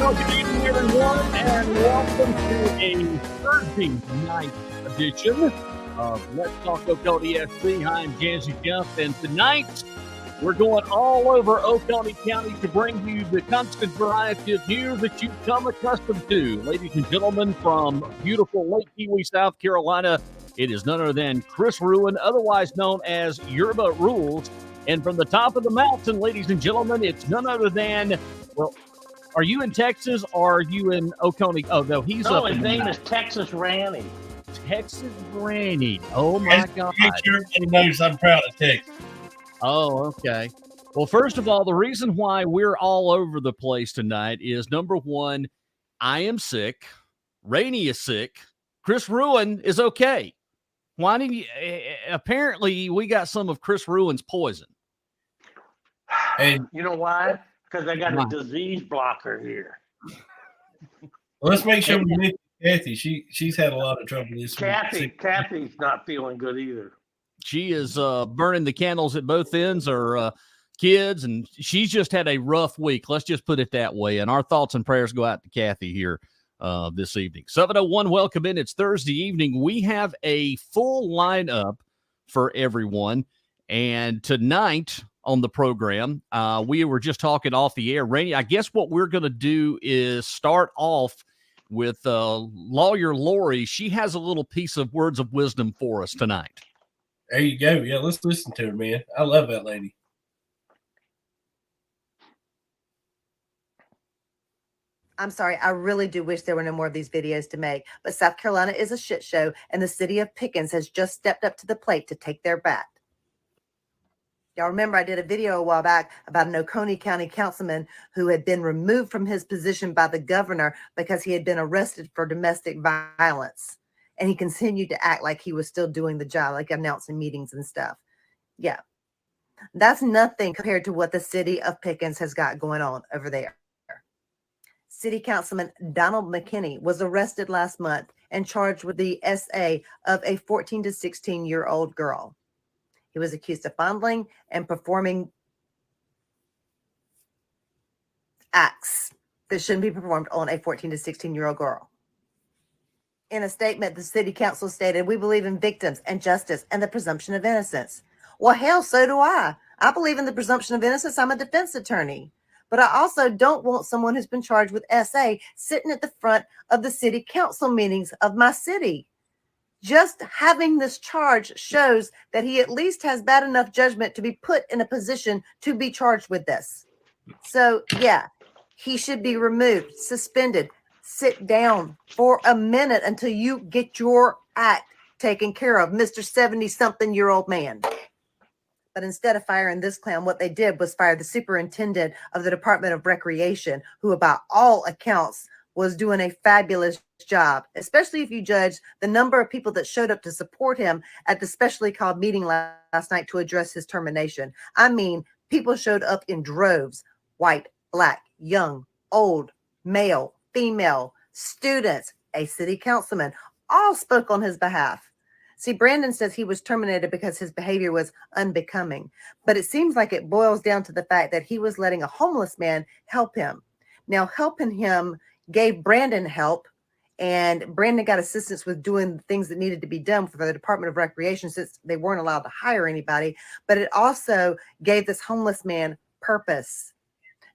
Well, good evening, everyone, and welcome to a Thursday night edition of Let's Talk Oconee.SC. I'm Janzy Jump, and tonight we're going all over Oconee County to bring you the constant variety of news that you've come accustomed to. Ladies and gentlemen, from beautiful Lake Kiwi, South Carolina, it is none other than Chris Ruin, otherwise known as Yerba Rules. And from the top of the mountain, ladies and gentlemen, it's none other than, well, are you in Texas or are you in Oconee? Oh, no, he's up in his name is Texas Ranny. Texas Ranny. Oh, my God. Everybody knows I'm proud of Texas. Oh, okay. Well, first of all, the reason why we're all over the place tonight is, number one, I am sick. Rainey is sick. Chris Ruin is okay. Why did you? Apparently, we got some of Chris Ruin's poison. And you know why? Because I got a disease blocker here. Well, let's make sure we mention Kathy. She's had a lot of trouble this week. Kathy's not feeling good either. She is burning the candles at both ends, her kids, and she's just had a rough week. Let's just put it that way. And our thoughts and prayers go out to Kathy here this evening. 7:01, welcome in. It's Thursday evening. We have a full lineup for everyone. And tonight on the program, we were just talking off the air. Rainey, I guess what we're going to do is start off with lawyer Lori. She has a little piece of words of wisdom for us tonight. There you go. Yeah, let's listen to her, man. I love that lady. I'm sorry. I really do wish there were no more of these videos to make. But South Carolina is a shit show, and the city of Pickens has just stepped up to the plate to take their bat. Y'all remember I did a video a while back about an Oconee County councilman who had been removed from his position by the governor because he had been arrested for domestic violence. And he continued to act like he was still doing the job, like announcing meetings and stuff. Yeah. That's nothing compared to what the city of Pickens has got going on over there. City Councilman Donald McKinney was arrested last month and charged with the SA of a 14 to 16-year-old girl. He was accused of fondling and performing acts that shouldn't be performed on a 14 to 16-year-old girl. In a statement, the city council stated, "We believe in victims and justice and the presumption of innocence." Well, hell, so do I. I believe in the presumption of innocence. I'm a defense attorney. But I also don't want someone who's been charged with SA sitting at the front of the city council meetings of my city. Just having this charge shows that he at least has bad enough judgment to be put in a position to be charged with this. So, yeah, he should be removed, suspended, sit down for a minute until you get your act taken care of, Mr. 70-something-year-old man. But instead of firing this clown, what they did was fire the superintendent of the Department of Recreation, who, by all accounts, was doing a fabulous job, especially if you judge the number of people that showed up to support him at the specially called meeting last night to address his termination. I mean, people showed up in droves: white, black, young, old, male, female, students, a city councilman, all spoke on his behalf. See, Brandon says he was terminated because his behavior was unbecoming, but it seems like it boils down to the fact that he was letting a homeless man help him. Now, helping him gave Brandon help, and Brandon got assistance with doing the things that needed to be done for the Department of Recreation since they weren't allowed to hire anybody, but it also gave this homeless man purpose.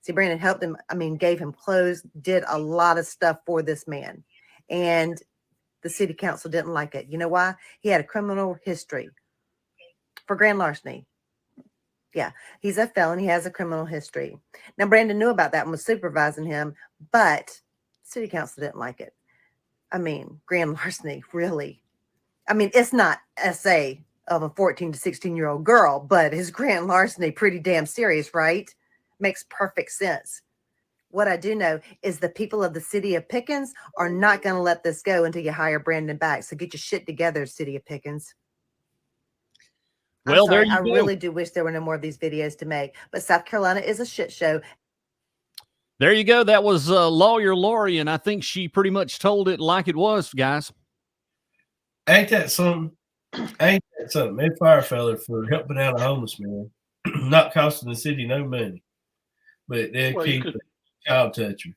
See, Brandon helped him, gave him clothes, did a lot of stuff for this man, and the city council didn't like it. You know why? He had a criminal history for grand larceny. Yeah, he's a felon. He has a criminal history. Now, Brandon knew about that and was supervising him, but city council didn't like it. Grand larceny, really. It's not SA of a 14 to 16-year-old girl, but his grand larceny, pretty damn serious, right? Makes perfect sense. What I do know is the people of the city of Pickens are not going to let this go until you hire Brandon back. So get your shit together, city of Pickens. Well, there you go. I really do wish there were no more of these videos to make, but South Carolina is a shit show. There you go. That was lawyer Lori, and I think she pretty much told it like it was, guys. Ain't that something? They fire a fella for helping out a homeless man, not costing the city no money, but they'll keep a child toucher.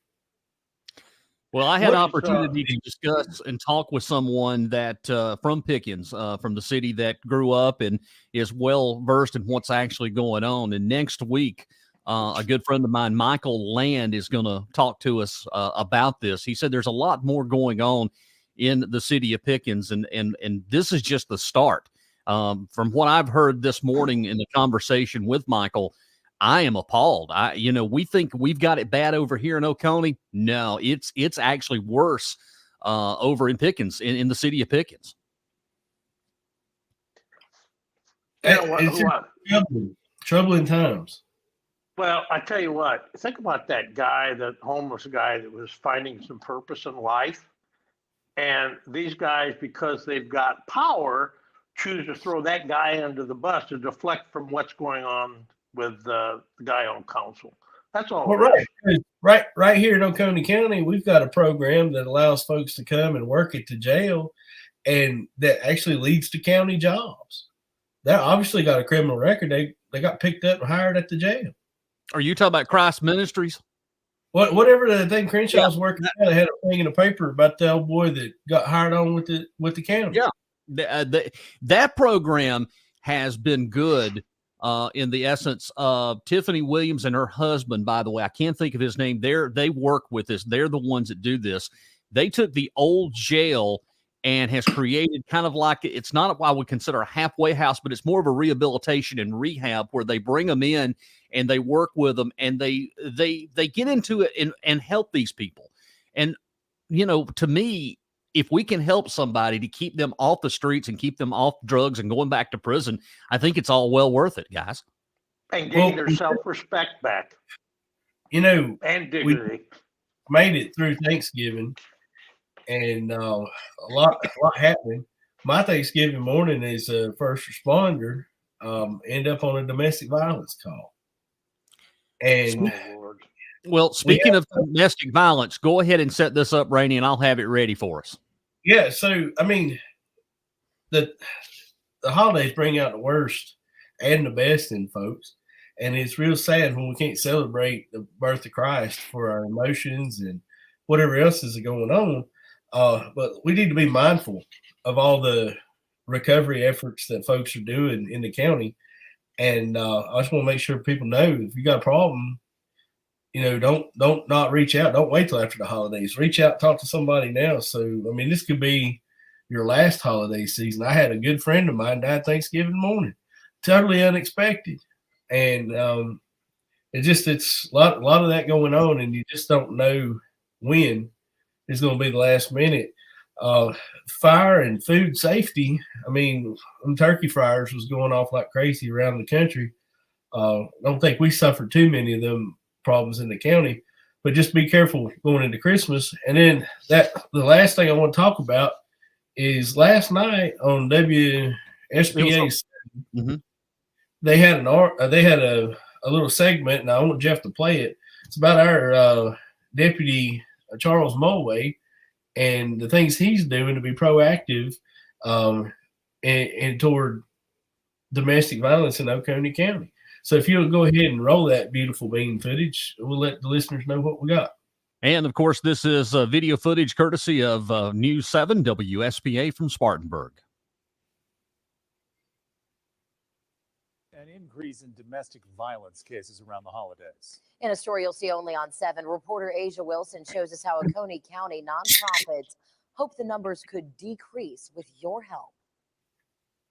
Well, I had an opportunity to discuss and talk with someone that from Pickens, from the city that grew up and is well versed in what's actually going on. And next week, a good friend of mine, Michael Land, is going to talk to us about this. He said there's a lot more going on in the city of Pickens, and this is just the start. From what I've heard this morning in the conversation with Michael, I am appalled. We think we've got it bad over here in Oconee. No, it's actually worse over in Pickens, in the city of Pickens. Troubling times. Well, I tell you what, think about that guy, that homeless guy that was finding some purpose in life. And these guys, because they've got power, choose to throw that guy under the bus to deflect from what's going on with the guy on council. That's all. Well, right here in Oconee County, we've got a program that allows folks to come and work at the jail, and that actually leads to county jobs. They obviously got a criminal record. They got picked up and hired at the jail. Are you talking about Christ Ministries? Whatever the thing Crenshaw's working at, they had a thing in the paper about the old boy that got hired on with the county. Yeah, that program has been good. In the essence of Tiffany Williams and her husband, by the way, I can't think of his name. They work with this. They're the ones that do this. They took the old jail and has created kind of like, it's not what I would consider a halfway house, but it's more of a rehabilitation and rehab where they bring them in and they work with them and they get into it and help these people. And, to me, if we can help somebody to keep them off the streets and keep them off drugs and going back to prison, I think it's all well worth it, guys. And getting their self-respect back. And dignity. We made it through Thanksgiving, and a lot happened. My Thanksgiving morning as a first responder, end up on a domestic violence call. And well, speaking of domestic violence, go ahead and set this up, Rainey, and I'll have it ready for us. Yeah, so I mean, the holidays bring out the worst and the best in folks, and it's real sad when we can't celebrate the birth of Christ for our emotions and whatever else is going on. But we need to be mindful of all the recovery efforts that folks are doing in the county, and I just want to make sure people know if you got a problem, don't not reach out. Don't wait till after the holidays. Reach out, talk to somebody now. So, I mean, this could be your last holiday season. I had a good friend of mine died Thanksgiving morning, totally unexpected. And it's a lot of that going on, and you just don't know when it's going to be the last minute. Fire and food safety. I mean, turkey fryers was going off like crazy around the country. Don't think we suffered too many of them problems in the county, but just be careful going into Christmas. And then the last thing I want to talk about is last night on WSPA, they had a little segment, and I want Jeff to play it. It's about our deputy Charles Mulway and the things he's doing to be proactive and toward domestic violence in Oconee County. So if you'll go ahead and roll that beautiful bean footage, we'll let the listeners know what we got. And, of course, this is video footage courtesy of News 7 WSPA from Spartanburg. An increase in domestic violence cases around the holidays. In a story you'll see only on 7, reporter Asia Wilson shows us how Oconee County nonprofits hope the numbers could decrease with your help.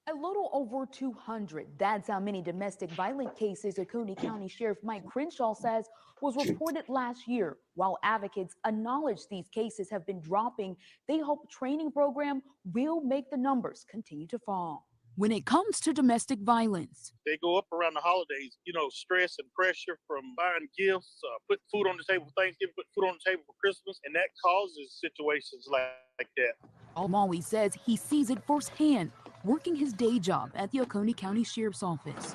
A little over 200. That's how many domestic violent cases Oconee County Sheriff Mike Crenshaw says was reported last year. While advocates acknowledge these cases have been dropping, they hope training program will make the numbers continue to fall. When it comes to domestic violence, they go up around the holidays, stress and pressure from buying gifts, putting food on the table for Thanksgiving, putting food on the table for Christmas, and that causes situations like that. Al-Mawi says he sees it firsthand, working his day job at the Oconee County Sheriff's Office.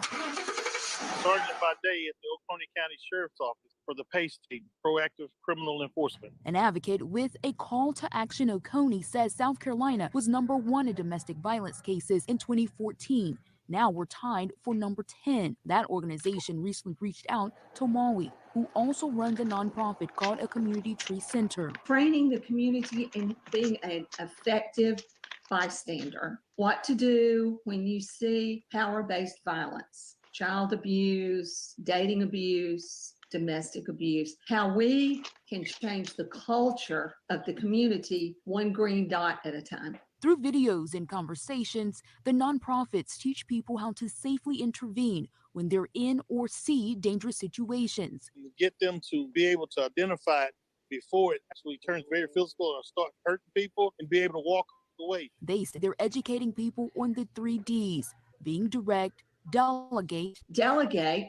Sergeant by day at the Oconee County Sheriff's Office for the PACE team, Proactive Criminal Enforcement. An advocate with a call to action Oconee says South Carolina was #1 in domestic violence cases in 2014. Now we're tied for #10. That organization recently reached out to Maui. who also runs a nonprofit called a community tree center. Training the community in being an effective bystander, what to do when you see power-based violence, child abuse, dating abuse, domestic abuse, how we can change the culture of the community one green dot at a time. Through videos and conversations, the nonprofits teach people how to safely intervene when they're in or see dangerous situations. Get them to be able to identify it before it actually turns very physical and start hurting people, and be able to walk away. They say they're educating people on the 3 Ds: being direct, delegate,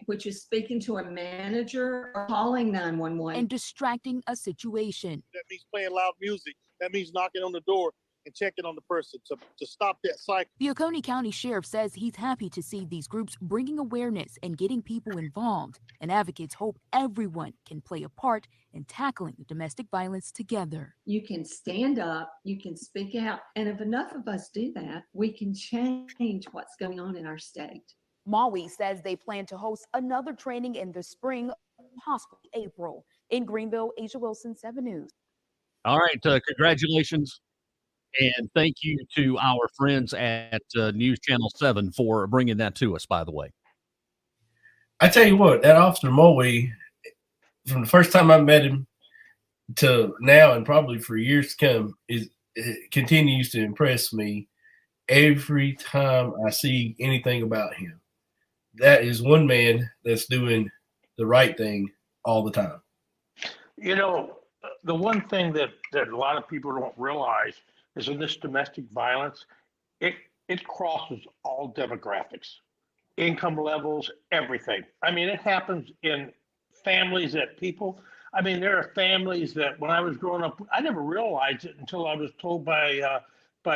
Which is speaking to a manager or calling 911. and distracting a situation. That means playing loud music. That means knocking on the door and checking on the person to stop that cycle. The Oconee County Sheriff says he's happy to see these groups bringing awareness and getting people involved, and advocates hope everyone can play a part in tackling domestic violence together. You can stand up, you can speak out, and if enough of us do that, we can change what's going on in our state. Maui says they plan to host another training in the spring, possibly April. In Greenville, Asia Wilson, 7 News. All right. Congratulations. And thank you to our friends at News Channel 7 for bringing that to us, by the way. I tell you what, that Officer Mulwee, from the first time I met him to now and probably for years to come, continues to impress me every time I see anything about him. That is one man that's doing the right thing all the time. You know, the one thing that a lot of people don't realize is in this domestic violence, it crosses all demographics, income levels, everything. I mean, it happens in families that people, I mean, there are families that when I was growing up, I never realized it until I was told by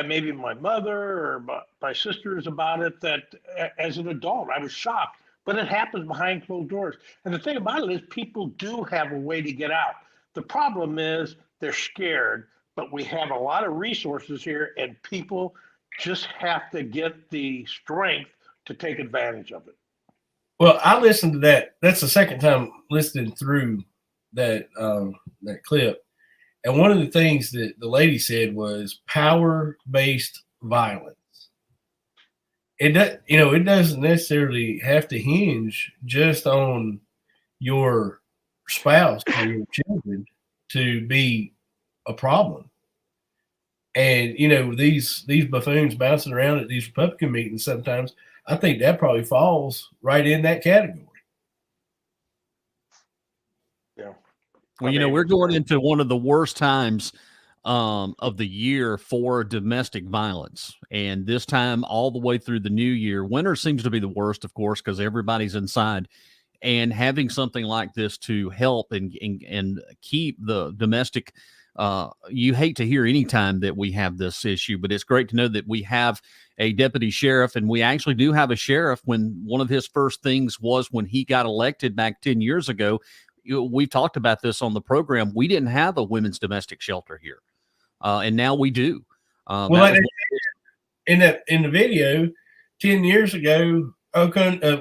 maybe my mother or my sisters about it, that as an adult, I was shocked. But it happens behind closed doors. And the thing about it is people do have a way to get out. The problem is they're scared, but we have a lot of resources here and people just have to get the strength to take advantage of it. Well, I listened to that. That's the second time listening through that clip. And one of the things that the lady said was power-based violence. It doesn't necessarily have to hinge just on your spouse or your children to be a problem. And these buffoons bouncing around at these Republican meetings sometimes, I think that probably falls right in that category. Yeah. Well, we're going into one of the worst times of the year for domestic violence. And this time all the way through the new year, winter seems to be the worst, of course, because everybody's inside. And having something like this to help and keep the domestic, you hate to hear any time that we have this issue, but it's great to know that we have a deputy sheriff, and we actually do have a sheriff. When one of his first things was when he got elected back 10 years ago, we've talked about this on the program. We didn't have a women's domestic shelter here, and now we do. In the video, 10 years ago,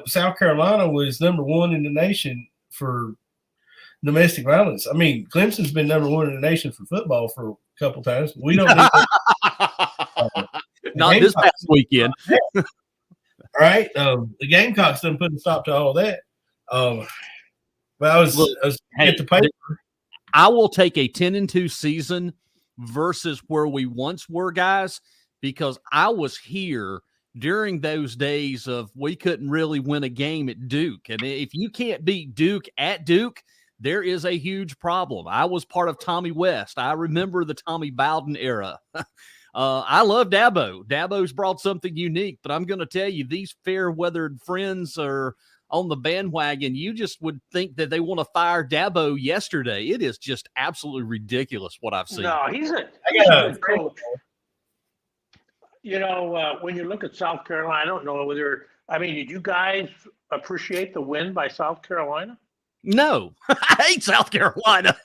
South Carolina was #1 in the nation for domestic violence. I mean, Clemson's been #1 in the nation for football for a couple times. We don't need not this past weekend. All right. The Gamecocks didn't put a stop to all that. But I was at the paper. I will take a 10-2 season versus where we once were, guys, because I was here during those days of we couldn't really win a game at Duke. And if you can't beat Duke at Duke, there is a huge problem. I was part of Tommy West. I remember the Tommy Bowden era. I love Dabo. Dabo's brought something unique, but I'm going to tell you, these fair-weathered friends are on the bandwagon. You just would think that they want to fire Dabo yesterday. It is just absolutely ridiculous what I've seen. No, he's a good coach. When you look at South Carolina, I don't know whether, did you guys appreciate the win by South Carolina? No, I hate South Carolina.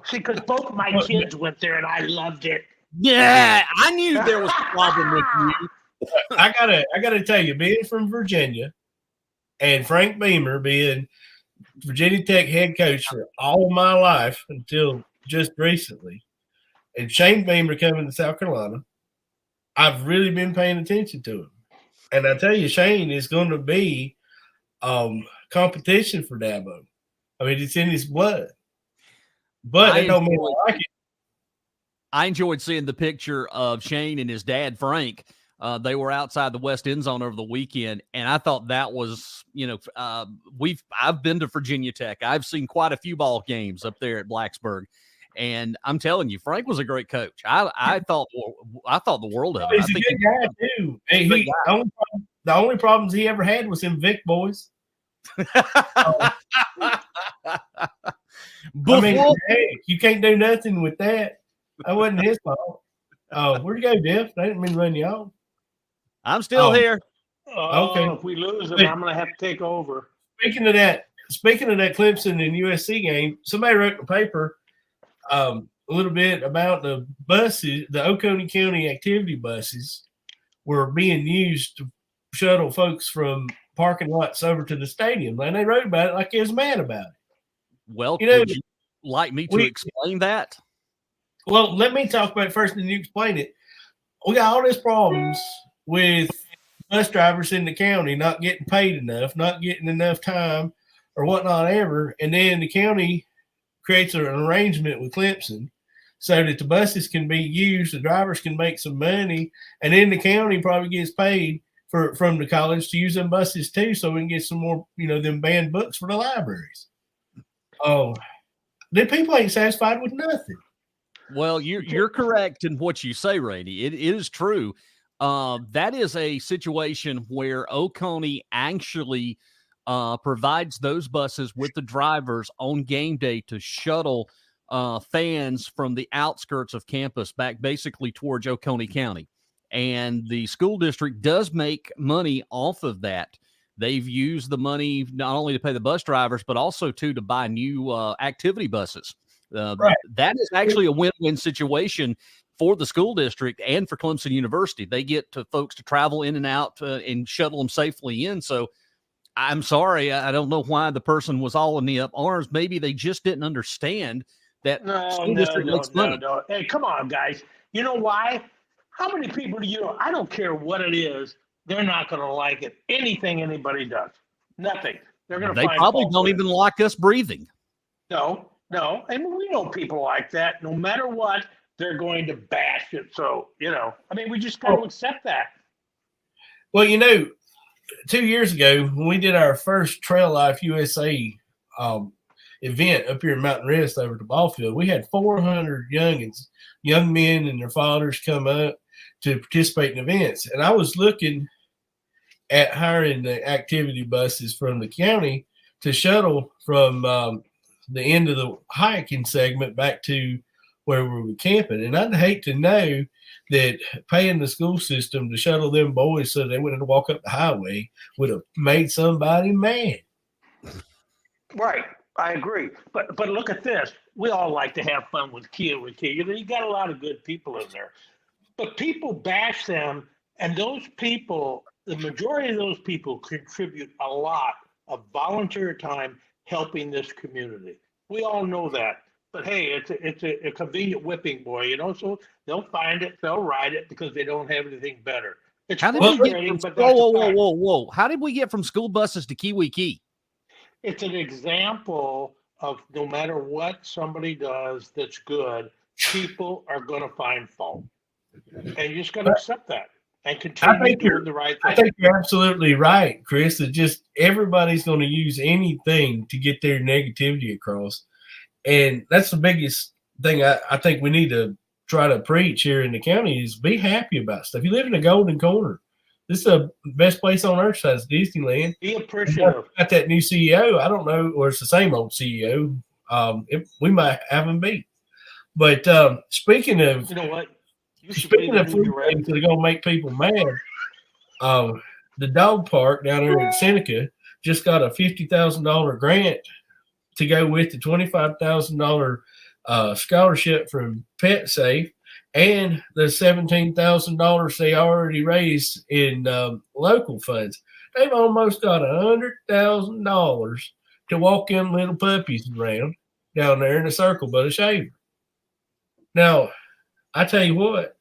See, because both my kids went there and I loved it. Yeah, I knew there was a problem with you. I gotta tell you, being from Virginia and Frank Beamer being Virginia Tech head coach for all my life until just recently. And Shane Beamer coming to South Carolina, I've really been paying attention to him. And I tell you, Shane is going to be competition for Dabo. I mean, it's in his blood. But it don't mean I like it. I enjoyed seeing the picture of Shane and his dad, Frank. They were outside the West End Zone over the weekend, and I thought that was, I've been to Virginia Tech. I've seen quite a few ball games up there at Blacksburg, and I'm telling you, Frank was a great coach. I thought the world of him. He's a good guy too. Hey, the only problems he ever had was them Vic boys. I mean, hey, you can't do nothing with that. That wasn't his fault. Where'd you go, Jeff? I didn't mean to run you off. I'm still here. Okay. If we lose him, I'm going to have to take over. Speaking of that Clemson and USC game, somebody wrote in the paper a little bit about the buses, the Oconee County activity buses were being used to shuttle folks from parking lots over to the stadium. And they wrote about it like they was mad about it. Well, would you like me to explain that? Well, let me talk about it first, and then you explain it. We got all these problems with bus drivers in the county not getting paid enough, not getting enough time or whatnot ever. And then the county creates an arrangement with Clemson so that the buses can be used, the drivers can make some money, and then the county probably gets paid from the college to use them buses too, so we can get some more, them banned books for the libraries. Oh, then people ain't satisfied with nothing. Well, you're correct in what you say, Randy. It is true. That is a situation where Oconee actually provides those buses with the drivers on game day to shuttle fans from the outskirts of campus back basically towards Oconee County. And the school district does make money off of that. They've used the money not only to pay the bus drivers, but also to buy new activity buses. Right. That is actually a win-win situation for the school district and for Clemson University. They get folks to travel in and out and shuttle them safely in. So I'm sorry, I don't know why the person was all in the up arms. Maybe they just didn't understand that school district makes money. No. Hey, come on, guys. You know why? How many people do you know? I don't care what it is. They're not going to like it. Anything anybody does. Nothing. They're going to. They probably don't even like us breathing. No. I mean, we know people like that. No matter what, they're going to bash it. So, we just got to accept that. Well, 2 years ago when we did our first Trail Life USA event up here in Mountain Rest over at the ball field, we had 400 young men and their fathers come up to participate in events. And I was looking at hiring the activity buses from the county to shuttle from the end of the hiking segment back to where we were camping. And I'd hate to know that paying the school system to shuttle them boys so they wouldn't walk up the highway would have made somebody mad. Right. I agree. But look at this. We all like to have fun with Kia. You got a lot of good people in there. But people bash them, and those people, the majority of those people contribute a lot of volunteer time helping this community. We all know that. But hey, it's a convenient whipping boy, so they'll find it, they'll ride it because they don't have anything better. It's frustrating, but that's whoa. How did we get from school buses to Kiwi Key? It's an example of no matter what somebody does that's good, people are going to find fault. And you just got to accept that and continue doing the right thing. I think you're absolutely right, Chris. It's just everybody's going to use anything to get their negativity across. And that's the biggest thing I think we need to try to preach here in the county is be happy about stuff. You live in a golden corner. This is the best place on earth besides Disneyland. Be appreciative. Got that new CEO. I don't know, or it's the same old CEO. We might have him beat. But speaking of, you know what? Speaking of food things that are going to make people mad, the dog park down there in Seneca just got a $50,000 grant to go with the $25,000 scholarship from PetSafe and the $17,000 they already raised in local funds. They've almost got $100,000 to walk them little puppies around down there in a circle but a shaver. Now, I tell you what,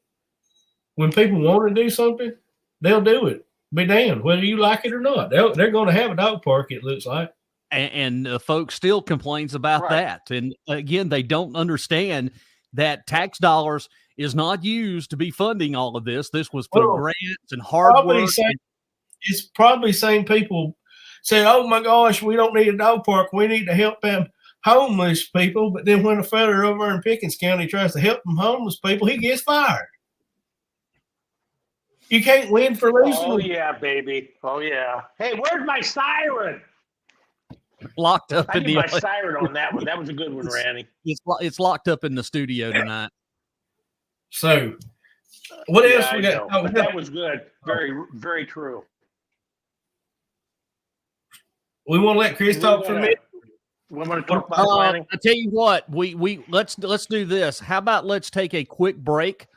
when people want to do something, they'll do it. Be damned, whether you like it or not. They're going to have a dog park, it looks like. And folks still complains about Right. that. And again, they don't understand that tax dollars is not used to be funding all of this. This was through grants and hard work. It's probably same people said, "Oh my gosh, we don't need a dog park. We need to help them homeless people." But then when a fella over in Pickens County tries to help them homeless people, he gets fired. You can't win for losing. Oh yeah, baby. Oh yeah. Hey, where's my siren? Locked up I in need the my siren on that one. That was a good one, Randy. it's locked up in the studio tonight. So, what else Yeah, we I got? know, but that was good. Very, very true. We want to let Chris talk for a minute. We want to talk about planning. I tell you what, we let's do this. How about let's take a quick break,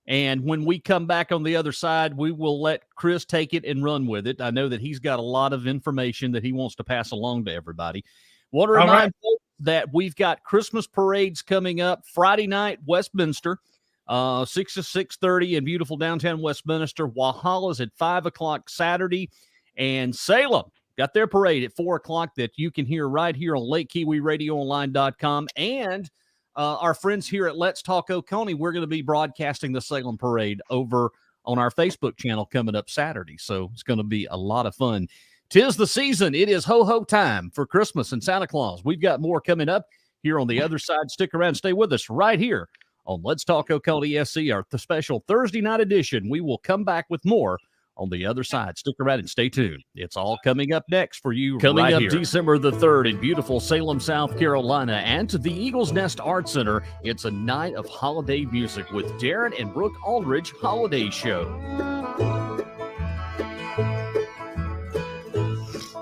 and when we come back on the other side, we will let Chris take it and run with it. I know that he's got a lot of information that he wants to pass along to everybody. Want to remind folks that we've got Christmas parades coming up Friday night, Westminster, 6 to 6:30 in beautiful downtown Westminster. Walhalla's at 5 o'clock Saturday, and Salem got their parade at 4 o'clock that you can hear right here on LakeKiwiRadioOnline.com. And our friends here at Let's Talk Oconee, we're going to be broadcasting the Salem Parade over on our Facebook channel coming up Saturday. So it's going to be a lot of fun. 'Tis the season. It is ho-ho time for Christmas and Santa Claus. We've got more coming up here on the other side. Stick around. Stay with us right here on Let's Talk Oconee.SC, our special Thursday night edition. We will come back with more on the other side. Stick around and stay tuned. It's all coming up next for you. Coming up here. December the 3rd in beautiful Salem, South Carolina, and to the Eagles Nest Art Center, it's a night of holiday music with Darren and Brooke Aldridge Holiday Show.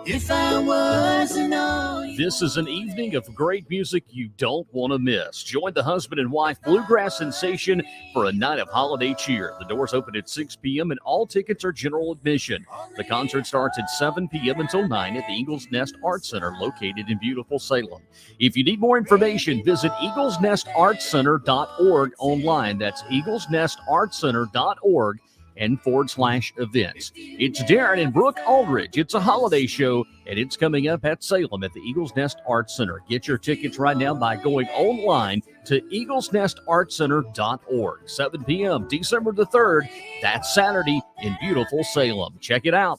If I wasn't on This is an evening of great music you don't want to miss. Join the husband and wife bluegrass sensation for a night of holiday cheer. The doors open at 6 p.m. and all tickets are general admission. The concert starts at 7 p.m. until 9 at the Eagles Nest Art Center located in beautiful Salem. If you need more information, visit eaglesnestartcenter.org online. That's eaglesnestartcenter.org and /events. It's Darren and Brooke Aldridge. It's a holiday show, and it's coming up at Salem at the Eagles Nest Art Center. Get your tickets right now by going online to eaglesnestartcenter.org. 7 p.m. December the 3rd. That's Saturday in beautiful Salem. Check it out.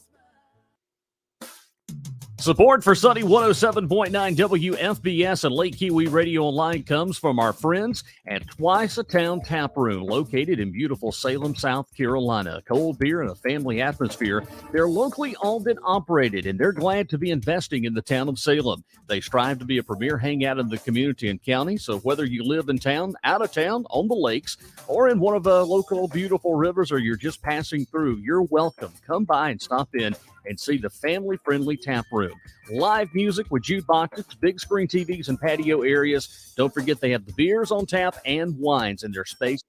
Support for Sunny 107.9 WFBS and Lake Kiwi Radio Online comes from our friends at Twice a Town Tap Room, located in beautiful Salem, South Carolina. Cold beer and a family atmosphere. They're locally owned and operated, and they're glad to be investing in the town of Salem. They strive to be a premier hangout in the community and county, so whether you live in town, out of town, on the lakes, or in one of the local beautiful rivers, or you're just passing through, you're welcome. Come by and stop in and see the family-friendly tap room. Live music with jukeboxes, big screen TVs, and patio areas. Don't forget they have the beers on tap and wines in their space,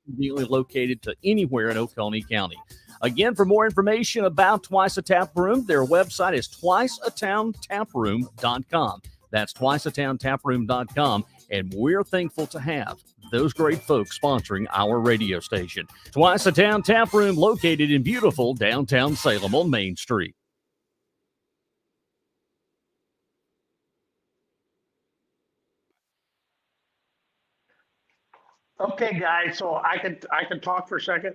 conveniently located to anywhere in Oconee County. Again, for more information about Twice a Tap Room, their website is twiceatowntaproom.com. That's twiceatowntaproom.com, and we're thankful to have those great folks sponsoring our radio station. Twice a Town Tap Room, located in beautiful downtown Salem on Main Street. Okay, guys, so I can talk for a second.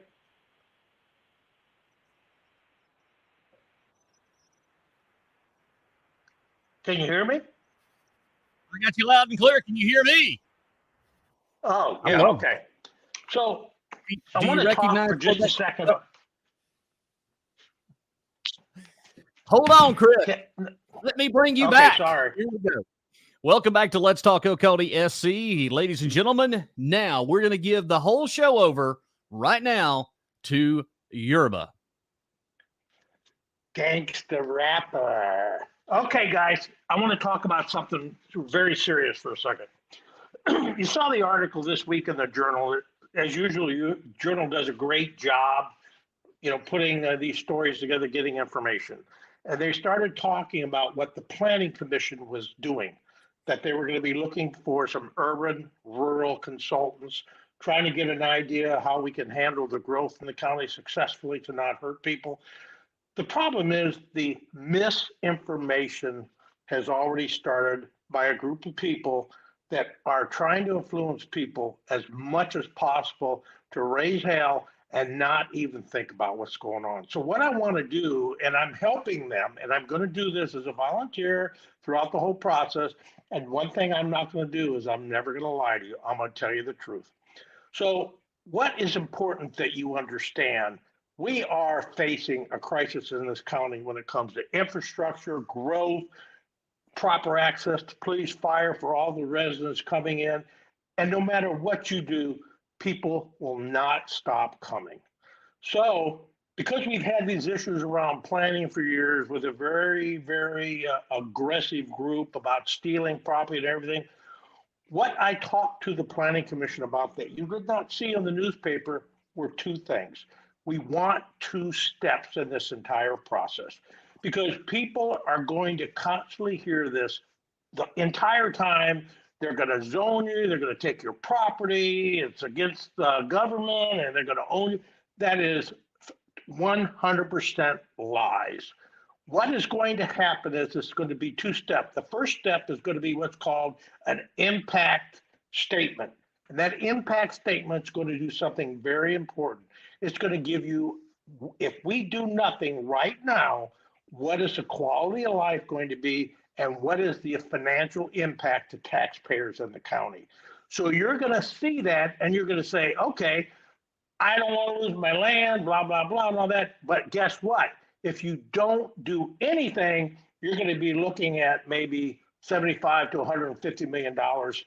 Can you hear me? I got you loud and clear. Can you hear me? Oh, yeah, Hello. okay. So I Do want you to talk recognize for just a second. Hold on, Chris. Let me bring you back. Sorry. Here we go. Welcome back to Let's Talk Oconee.SC. Ladies and gentlemen, now we're going to give the whole show over right now to Yerba. Gangsta rapper. Okay, guys, I want to talk about something very serious for a second. You saw the article this week in the Journal. As usual, the Journal does a great job, putting these stories together, getting information. and they started talking about what the Planning Commission was doing, that they were going to be looking for some urban, rural consultants, trying to get an idea how we can handle the growth in the county successfully to not hurt people. The problem is the misinformation has already started by a group of people that are trying to influence people as much as possible to raise hell and not even think about what's going on. So what I want to do, and I'm helping them, and I'm going to do this as a volunteer throughout the whole process. And one thing I'm not going to do is I'm never going to lie to you. I'm going to tell you the truth. So what is important that you understand? We are facing a crisis in this county when it comes to infrastructure, growth, proper access to police, fire for all the residents coming in. And no matter what you do, people will not stop coming. So because we've had these issues around planning for years with a very, very aggressive group about stealing property and everything, what I talked to the Planning Commission about that you did not see in the newspaper were two things. We want 2 steps in this entire process because people are going to constantly hear this the entire time. They're going to zone you. They're going to take your property. It's against the government and they're going to own you. That is 100% lies. What is going to happen is it's going to be 2 steps. The first step is going to be what's called an impact statement. And that impact statement is going to do something very important. It's going to give you, if we do nothing right now, what is the quality of life going to be and what is the financial impact to taxpayers in the county. So you're going to see that and you're going to say, okay, I don't want to lose my land, blah, blah, blah, and all that. But guess what? If you don't do anything, you're going to be looking at maybe $75 to $150 million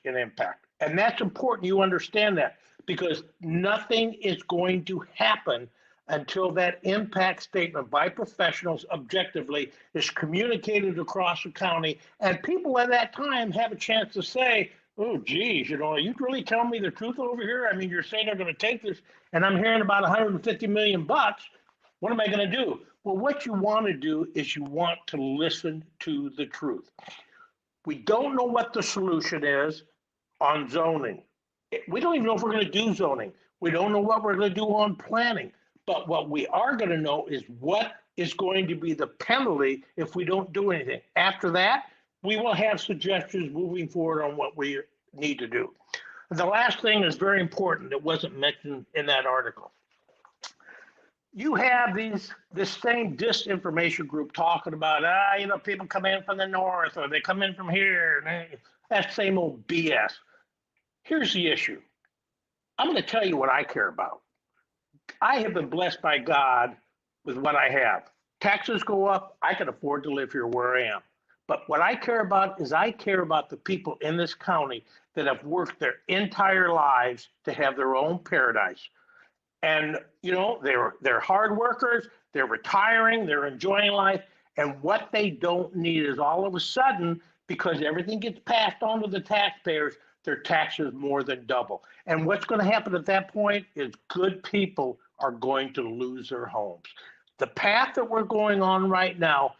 in impact. And that's important you understand that because nothing is going to happen until that impact statement by professionals objectively is communicated across the county. And people at that time have a chance to say, oh, geez, are you really telling me the truth over here? I mean, you're saying they're going to take this and I'm hearing about 150 million bucks. What am I going to do? Well, what you want to do is you want to listen to the truth. We don't know what the solution is on zoning. We don't even know if we're going to do zoning. We don't know what we're going to do on planning. But what we are going to know is what is going to be the penalty if we don't do anything. After that, we will have suggestions moving forward on what we need to do. The last thing is very important that wasn't mentioned in that article. You have this same disinformation group talking about, people come in from the north or they come in from here. That same old BS. Here's the issue. I'm going to tell you what I care about. I have been blessed by God with what I have. Taxes go up. I can afford to live here where I am. But what I care about is I care about the people in this county that have worked their entire lives to have their own paradise. And, they're hard workers, they're retiring, they're enjoying life. And what they don't need is all of a sudden, because everything gets passed on to the taxpayers, their taxes more than double. And what's going to happen at that point is good people are going to lose their homes. The path that we're going on right now,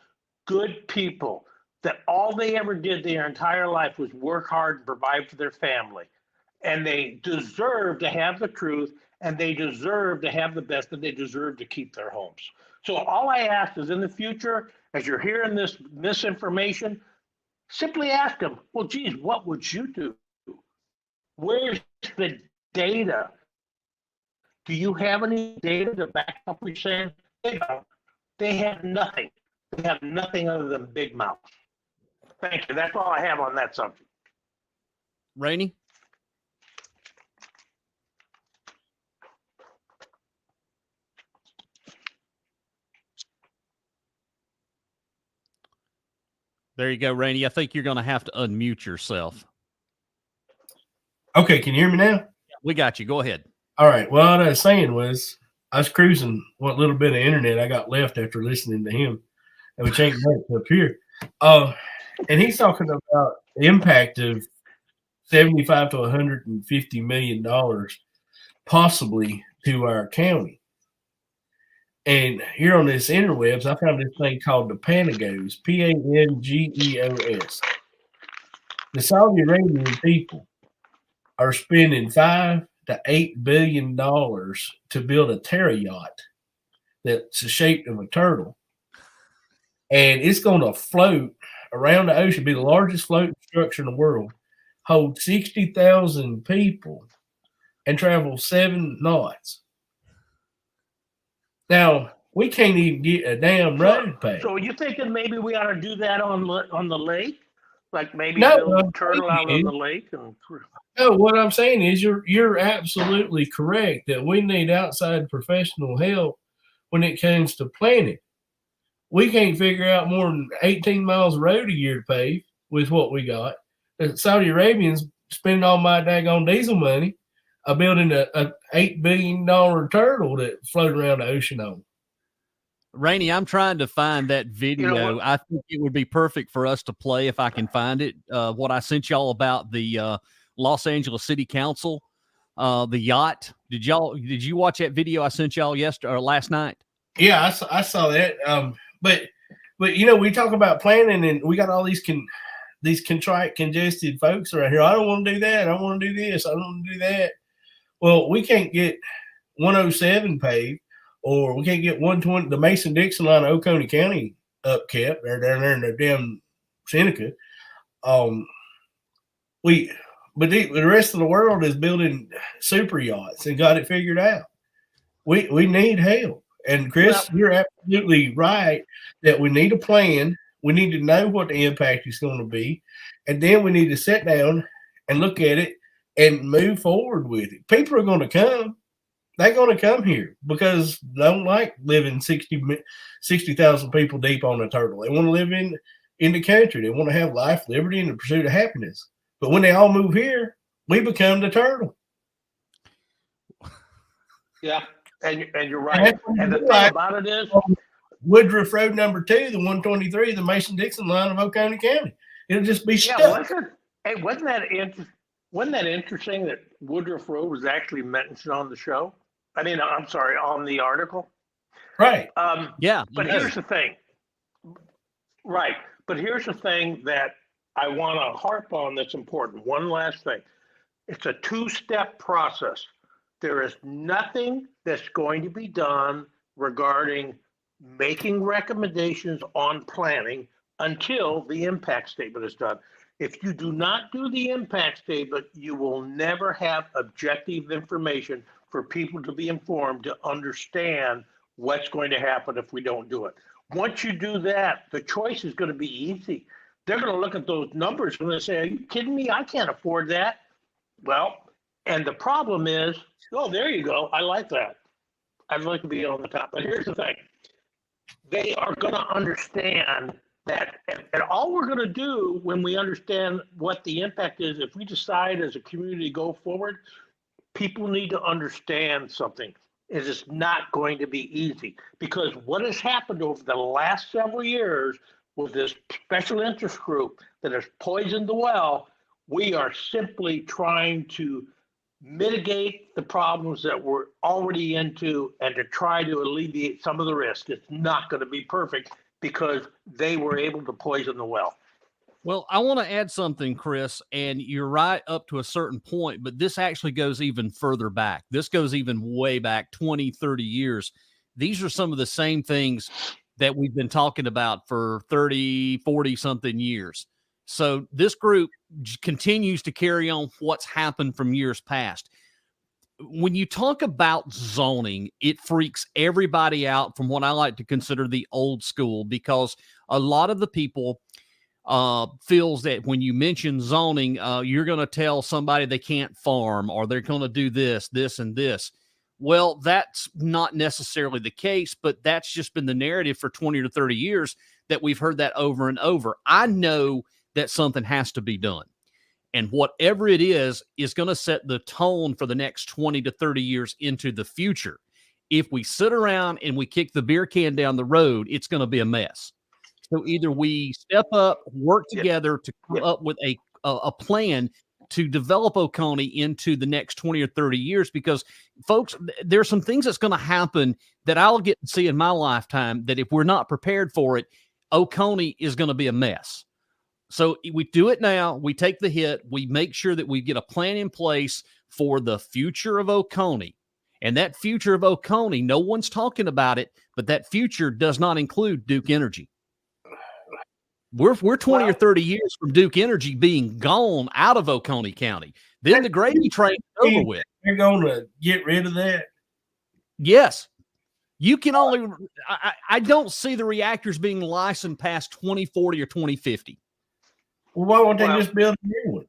good people that all they ever did their entire life was work hard and provide for their family. And they deserve to have the truth and they deserve to have the best and they deserve to keep their homes. So all I ask is in the future, as you're hearing this misinformation, simply ask them, well, geez, what would you do? Where's the data? Do you have any data to back up what you're saying? They don't. They have nothing. They have nothing other than big mouth. Thank you. That's all I have on that subject. Rainey? There you go, Rainey. I think you're going to have to unmute yourself. Okay, can you hear me now? We got you. Go ahead. All right. Well, what I was saying was I was cruising what little bit of internet I got left after listening to him, which ain't much up here. And he's talking about the impact of $75 to $150 million possibly to our county. And here on this interwebs, I found this thing called the Panagos, Pangeos. The Saudi Arabian people are spending $5 to $8 billion to build a terror yacht that's the shape of a turtle, and it's going to float around the ocean, be the largest floating structure in the world, hold 60,000 people, and travel 7 knots. Now, we can't even get a damn road paved. So you thinking maybe we ought to do that on the lake? Like maybe No, build what a I'm turtle saying out on is- the lake? And No, what I'm saying is you're absolutely correct that we need outside professional help when it comes to planning. We can't figure out more than 18 miles of road a year to pave with what we got. The Saudi Arabians spending all my daggone diesel money building a $8 billion turtle that float around the ocean on. Rainey, I'm trying to find that video. what? I think it would be perfect for us to play if I can find it. What I sent y'all about the Los Angeles City Council, the yacht. Did you watch that video I sent y'all yesterday or last night? Yeah, I saw that. But you know, we talk about planning, and we got all these contrite, congested folks around here. I don't want to do that. I want to do this. I don't want to do that. Well, we can't get 107 paved, or we can't get 120, the Mason-Dixon line of Oconee County upkept. They're down there in the damn Seneca. But the rest of the world is building super yachts and got it figured out. We need help. And Chris, you're absolutely right that we need a plan. We need to know what the impact is going to be. And then we need to sit down and look at it and move forward with it. People are going to come. They're going to come here because they don't like living 60,000 people deep on a turtle. They want to live in the country. They want to have life, liberty, and the pursuit of happiness. But when they all move here, we become the turtle. Yeah, and you're right. And the thing about it is, Woodruff Road number 2, the 123, the Mason-Dixon line of Oconee County. It'll just be stuck. Wasn't that interesting that Woodruff Road was actually mentioned on the show? I mean, I'm sorry, on the article. Right. Yeah. But here's the thing. Right. But here's the thing that I want to harp on that's important. One last thing. It's a 2-step process. There is nothing that's going to be done regarding making recommendations on planning until the impact statement is done. If you do not do the impact statement, you will never have objective information for people to be informed to understand what's going to happen if we don't do it. Once you do that, the choice is going to be easy. They're going to look at those numbers and they say, are you kidding me? I can't afford that. Well, and the problem is, oh, there you go. I like that. I'd like to be on the top. But here's the thing. They are going to understand that, and all we're going to do when we understand what the impact is, if we decide as a community to go forward, people need to understand something. It is not going to be easy because what has happened over the last several years with this special interest group that has poisoned the well, we are simply trying to mitigate the problems that we're already into and to try to alleviate some of the risk. It's not going to be perfect because they were able to poison the well. Well, I want to add something, Chris, and you're right up to a certain point, but this actually goes even further back. This goes even way back 20, 30 years. These are some of the same things that we've been talking about for 30, 40 something years. So this group continues to carry on what's happened from years past. When you talk about zoning, it freaks everybody out from what I like to consider the old school, because a lot of the people feels that when you mention zoning, you're going to tell somebody they can't farm or they're going to do this, and this. Well, that's not necessarily the case, but that's just been the narrative for 20 to 30 years that we've heard that over and over. I know that something has to be done. And whatever it is going to set the tone for the next 20 to 30 years into the future. If we sit around and we kick the beer can down the road, it's going to be a mess. So either we step up, work together to come up with a plan to develop Oconee into the next 20 or 30 years, because folks, there's some things that's going to happen that I'll get to see in my lifetime that if we're not prepared for it, Oconee is going to be a mess. So we do it now. We take the hit. We make sure that we get a plan in place for the future of Oconee. And that future of Oconee, no one's talking about it, but that future does not include Duke Energy. We're 20 or 30 years from Duke Energy being gone out of Oconee County. Then the gravy train is over with. They're going to get rid of that? Yes. You can only I don't see the reactors being licensed past 2040 or 2050. Well, why won't they just build a new one?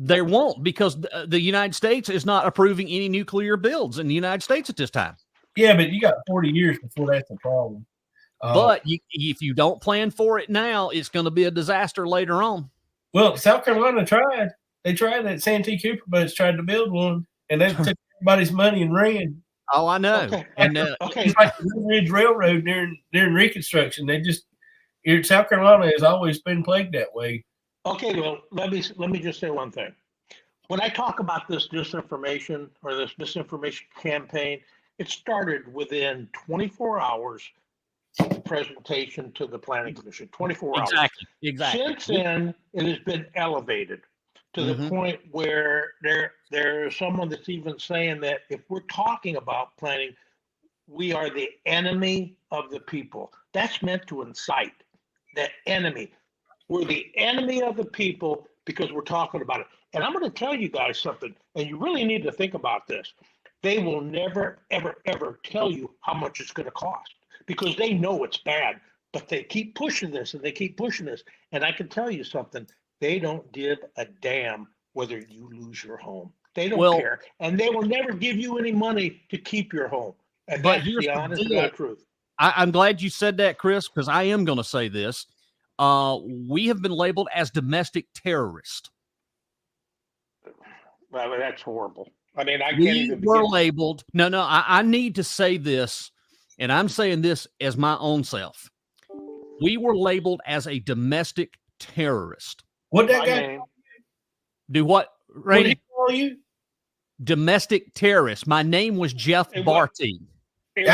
They won't, because the United States is not approving any nuclear builds in the United States at this time. Yeah, but you got 40 years before that's a problem. But if you don't plan for it now, it's going to be a disaster later on. Well, South Carolina tried. They tried that Santee Cooper bus, tried to build one, and they took everybody's money and ran. Oh, I know. Okay. And It's like the Blue Ridge Railroad during Reconstruction. South Carolina has always been plagued that way. Okay, well, let me just say one thing. When I talk about this disinformation or this misinformation campaign, it started within 24 hours of the presentation to the Planning Commission. 24 hours. Exactly. Since then, it has been elevated to the point where there's someone that's even saying that if we're talking about planning, we are the enemy of the people. That's meant to incite the enemy. We're the enemy of the people because we're talking about it. And I'm going to tell you guys something, and you really need to think about this. They will never, ever, ever tell you how much it's going to cost because they know it's bad, but they keep pushing this and they keep pushing this. And I can tell you something, they don't give a damn whether you lose your home. They don't care. And they will never give you any money to keep your home. And that's the honest God truth. I'm glad you said that, Chris, because I am going to say this. We have been labeled as domestic terrorists. Well, that's horrible. I mean, I can't We even were begin. labeled. No, I need to say this, and I'm saying this as my own self. We were labeled as a domestic terrorist. What that My guy name. Do what, What did he Randy? call you? Domestic terrorist. My name was Jeff It was- Barty. It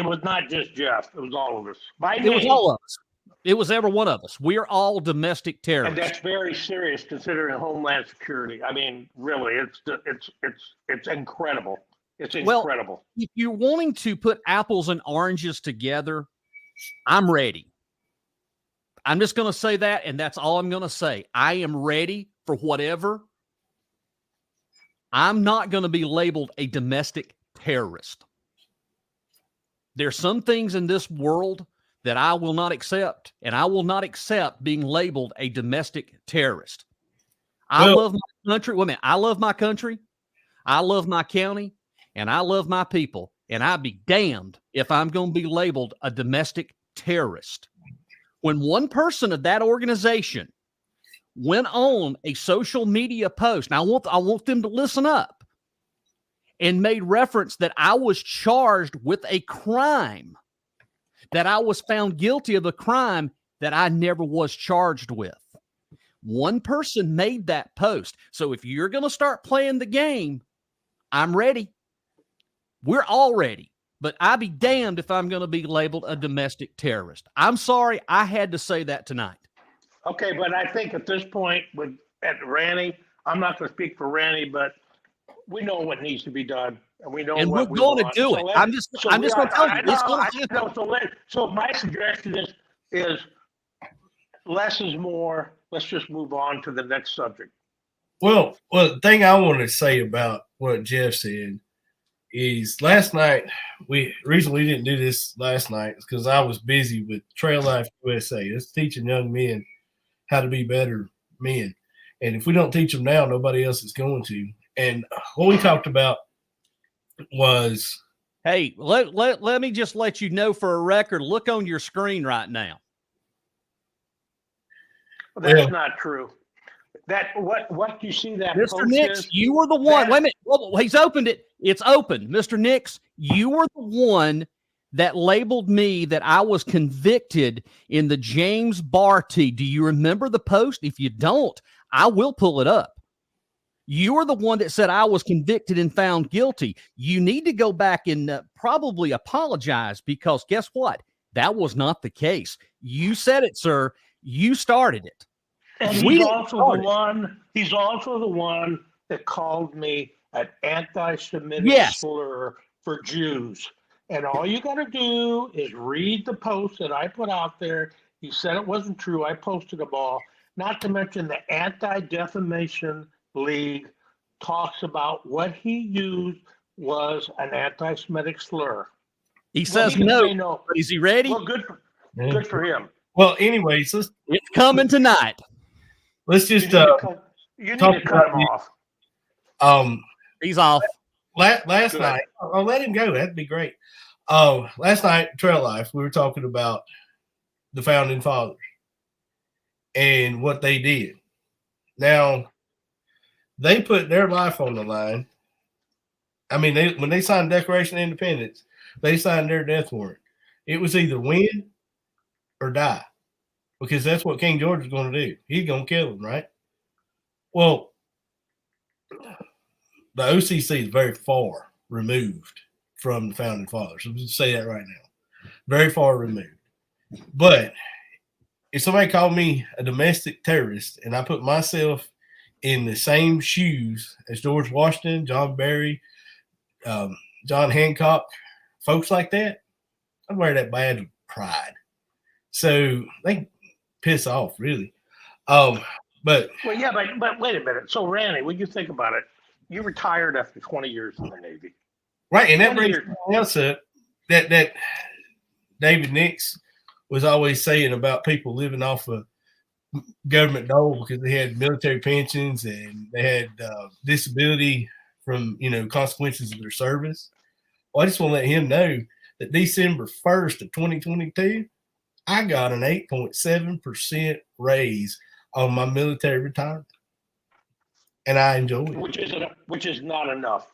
was not just Jeff. It was all of us. It was all of us. It was every one of us. We are all domestic And terrorists. that's very serious considering Homeland Security. I mean, really, it's incredible. It's incredible. If you're wanting to put apples and oranges together, I'm ready. I'm just going to say that, and that's all I'm going to say. I am ready for whatever. I'm not going to be labeled a domestic terrorist. There's some things in this world that I will not accept, and I will not accept being labeled a domestic terrorist. I love my country. Wait a minute. I love my country. I love my county, and I love my people, and I'd be damned if I'm going to be labeled a domestic terrorist. When one person of that organization went on a social media post, and I want them to listen up, and made reference that I was charged with a crime, that I was found guilty of a crime that I never was charged with. One person made that post. So if you're going to start playing the game, I'm ready. We're all ready. But I'd be damned if I'm going to be labeled a domestic terrorist. I'm sorry. I had to say that tonight. Okay, but I think at this point at Randy, I'm not going to speak for Randy, but we know what needs to be done, and we know And what we're going to want. do So it. let's- I'm just going to tell you. It's going to happen. So my suggestion is less is more. Let's just move on to the next subject. Well, the thing I want to say about what Jeff said is last night, reason we didn't do this last night is because I was busy with Trail Life USA. It's teaching young men how to be better men. And if we don't teach them now, nobody else is going to. And what we talked about was, hey, let me just let you know for a record, look on your screen right now. Well, that's not true. That what you see that Mr. post Nix, is, you were the one. Wait a minute. Well, he's opened it. It's open. Mr. Nix, you were the one that labeled me that I was convicted in the James Barty. Do you remember the post? If you don't, I will pull it up. You're the one that said I was convicted and found guilty. You need to go back and probably apologize, because guess what? That was not the case. You said it, sir. You started it. And he's also the one that called me an anti-Semitic slur for Jews. And all you got to do is read the post that I put out there. He said it wasn't true. I posted them all. Not to mention the Anti-Defamation League talks about what he used was an anti-Semitic slur. He says no. But is he ready? Well, good for him. Well, anyways, it's coming tonight. Let's just you need to cut him off. He's off. Last night, I'll let him go. That'd be great. Last night, Trail Life, we were talking about the founding fathers and what they did. Now, they put their life on the line. I mean, when they signed Declaration of Independence, they signed their death warrant. It was either win or die, because that's what King George is going to do. He's going to kill them, right? Well, the OCC is very far removed from the founding fathers. I'll just say that right now. Very far removed. But if somebody called me a domestic terrorist and I put myself in the same shoes as George Washington, John Barry, John Hancock, folks like that, I'd wear that badge with pride. So they piss off, really. But wait a minute. So Randy, when you think about it, you retired after 20 years in the Navy, right? And that brings something else up that David Nix was always saying about people living off of government dole because they had military pensions and they had disability from consequences of their service. Well, I just want to let him know that December 1st of 2022, I got an 8.7% raise on my military retirement, and I enjoy it. Which is not enough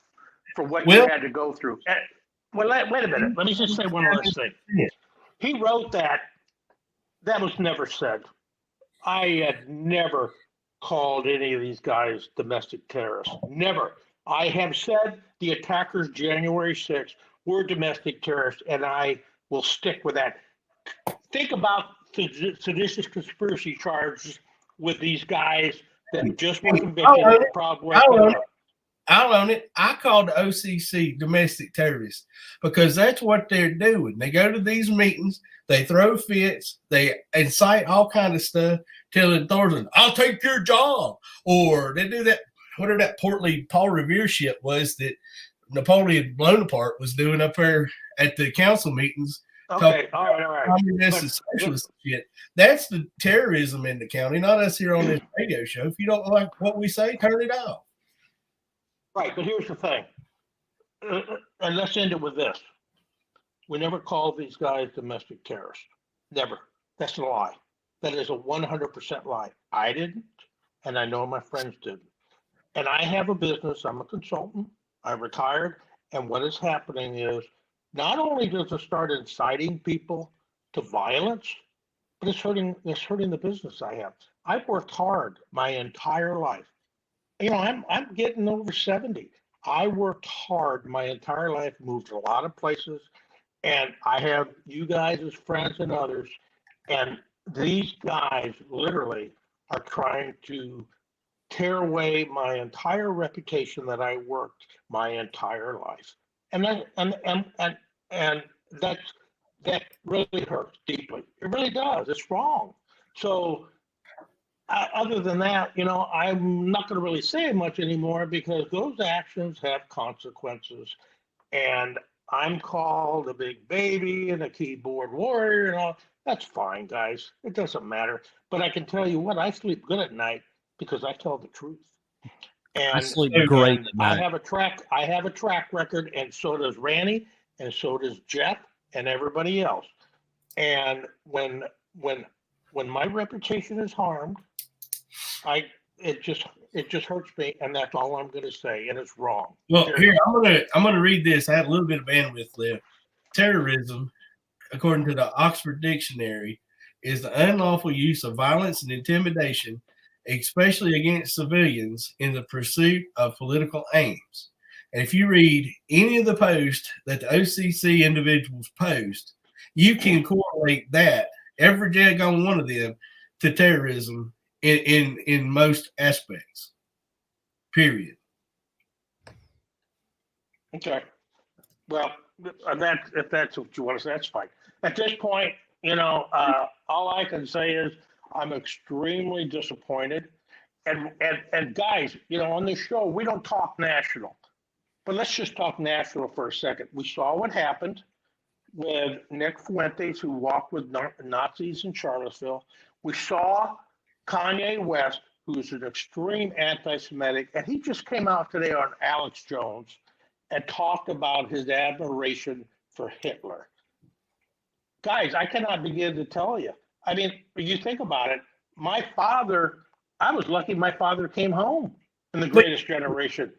for what you had to go through. Well, wait a minute. Let me just say one last thing. He wrote that. That was never said. I had never called any of these guys domestic terrorists. Never. I have said the attackers January 6th were domestic terrorists, and I will stick with that. Think about seditious conspiracy charges with these guys that just were convicted of the problem. I'll own it. I call the OCC domestic terrorists because that's what they're doing. They go to these meetings, they throw fits, they incite all kind of stuff, telling authorities, "I'll take your job," or they do that. Whatever that portly Paul Revere shit was that Napoleon Bonaparte was doing up there at the council meetings. Okay, all right. Communist and socialist shit. That's the terrorism in the county, not us here on this radio show. If you don't like what we say, turn it off. Right, but here's the thing. And let's end it with this. We never called these guys domestic terrorists. Never. That's a lie. That is a 100% lie. I didn't, and I know my friends didn't. And I have a business. I'm a consultant. I retired. And what is happening is not only does it start inciting people to violence, but it's hurting the business I have. I've worked hard my entire life. I'm getting over 70. I worked hard my entire life, moved a lot of places, and I have you guys as friends and others. And these guys literally are trying to tear away my entire reputation that I worked my entire life. And that really hurts deeply. It really does. It's wrong. So other than that, I'm not going to really say much anymore because those actions have consequences. And I'm called a big baby and a keyboard warrior and all. That's fine, guys. It doesn't matter. But I can tell you what, I sleep good at night because I tell the truth. And I sleep great at night. I have a track record, and so does Randy, and so does Jeff, and everybody else. And when my reputation is harmed, it just hurts me, and that's all I'm going to say, and it's wrong. Well, here I'm gonna read this. I had a little bit of bandwidth left. Terrorism, according to the Oxford Dictionary, is the unlawful use of violence and intimidation especially against civilians in the pursuit of political aims. And if you read any of the posts that the OCC individuals post, you can correlate that, every daggone one of them, to terrorism in most aspects. Period. Okay. Well, if that's what you want to say, that's fine. At this point, all I can say is I'm extremely disappointed. And guys, on this show, we don't talk national, but let's just talk national for a second. We saw what happened with Nick Fuentes, who walked with Nazis in Charlottesville. We saw Kanye West, who's an extreme anti-Semitic, and he just came out today on Alex Jones and talked about his admiration for Hitler. Guys, I cannot begin to tell you. I mean, you think about it, I was lucky my father came home in The Greatest Generation.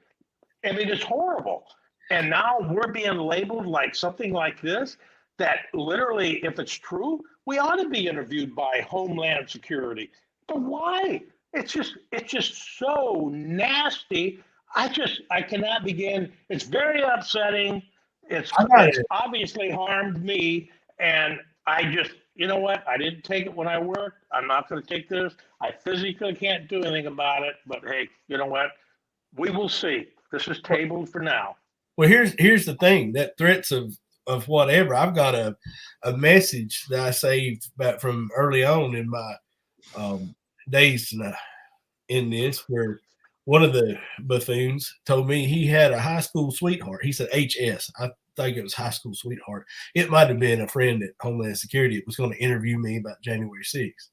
I mean, it's horrible. And now we're being labeled like something like this, that literally, if it's true, we ought to be interviewed by Homeland Security. But why? It's just so nasty. I cannot begin. It's very upsetting. It's obviously harmed me. And you know what? I didn't take it when I worked. I'm not going to take this. I physically can't do anything about it. But hey, you know what? We will see. This is tabled for now. Well, here's the thing, that threats of whatever. I've got a message that I saved back from early on in my days in this, where one of the buffoons told me he had a high school sweetheart. He said HS. I think it was high school sweetheart. It might have been a friend at Homeland Security that was going to interview me about January 6th.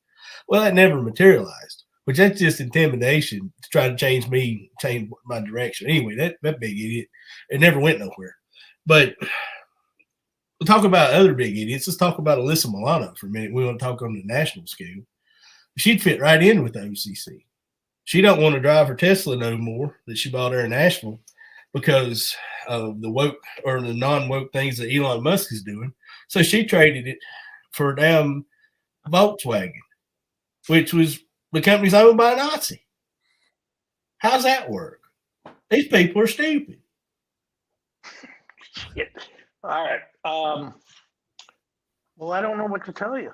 Well, that never materialized, which that's just intimidation to try to change my direction. Anyway, that big idiot, it never went nowhere. But we'll talk about other big idiots. Let's talk about Alyssa Milano for a minute. We want to talk on the national scale. She'd fit right in with the OCC. She don't want to drive her Tesla no more that she bought there in Nashville because of the woke or the non-woke things that Elon Musk is doing. So she traded it for a damn Volkswagen, which was the company's owned by a Nazi. How's that work? These people are stupid. Yeah. All right. Well, I don't know what to tell you.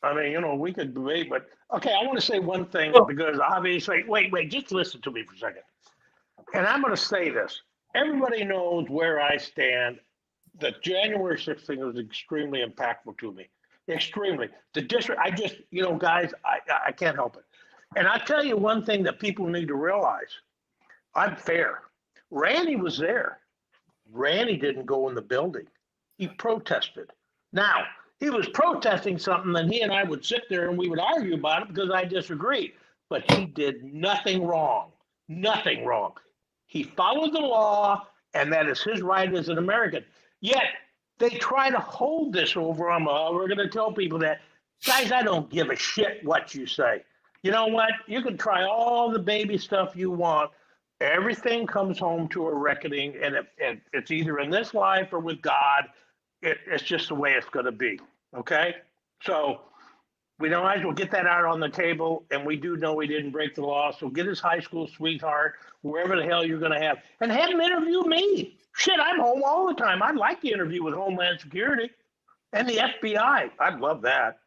I mean, we could debate, but okay, I want to say one thing because obviously, wait, just listen to me for a second. And I'm going to say this. Everybody knows where I stand. The January 6th thing was extremely impactful to me. Extremely. The district, guys, I can't help it. And I tell you one thing that people need to realize. I'm fair. Randy was there. Randy didn't go in the building. He protested. Now, he was protesting something, and he and I would sit there and we would argue about it because I disagree. But he did nothing wrong. Nothing wrong. He followed the law, and that is his right as an American. Yet, they try to hold this over him. We're going to tell people that, guys, I don't give a shit what you say. You know what? You can try all the baby stuff you want. Everything comes home to a reckoning, and it's either in this life or with God. It's just the way it's going to be. Okay? So we might as well get that out on the table, and we do know he didn't break the law. So get his high school sweetheart, wherever the hell you're going to have, and have him interview me. Shit, I'm home all the time. I'd like the interview with Homeland Security and the FBI. I'd love that.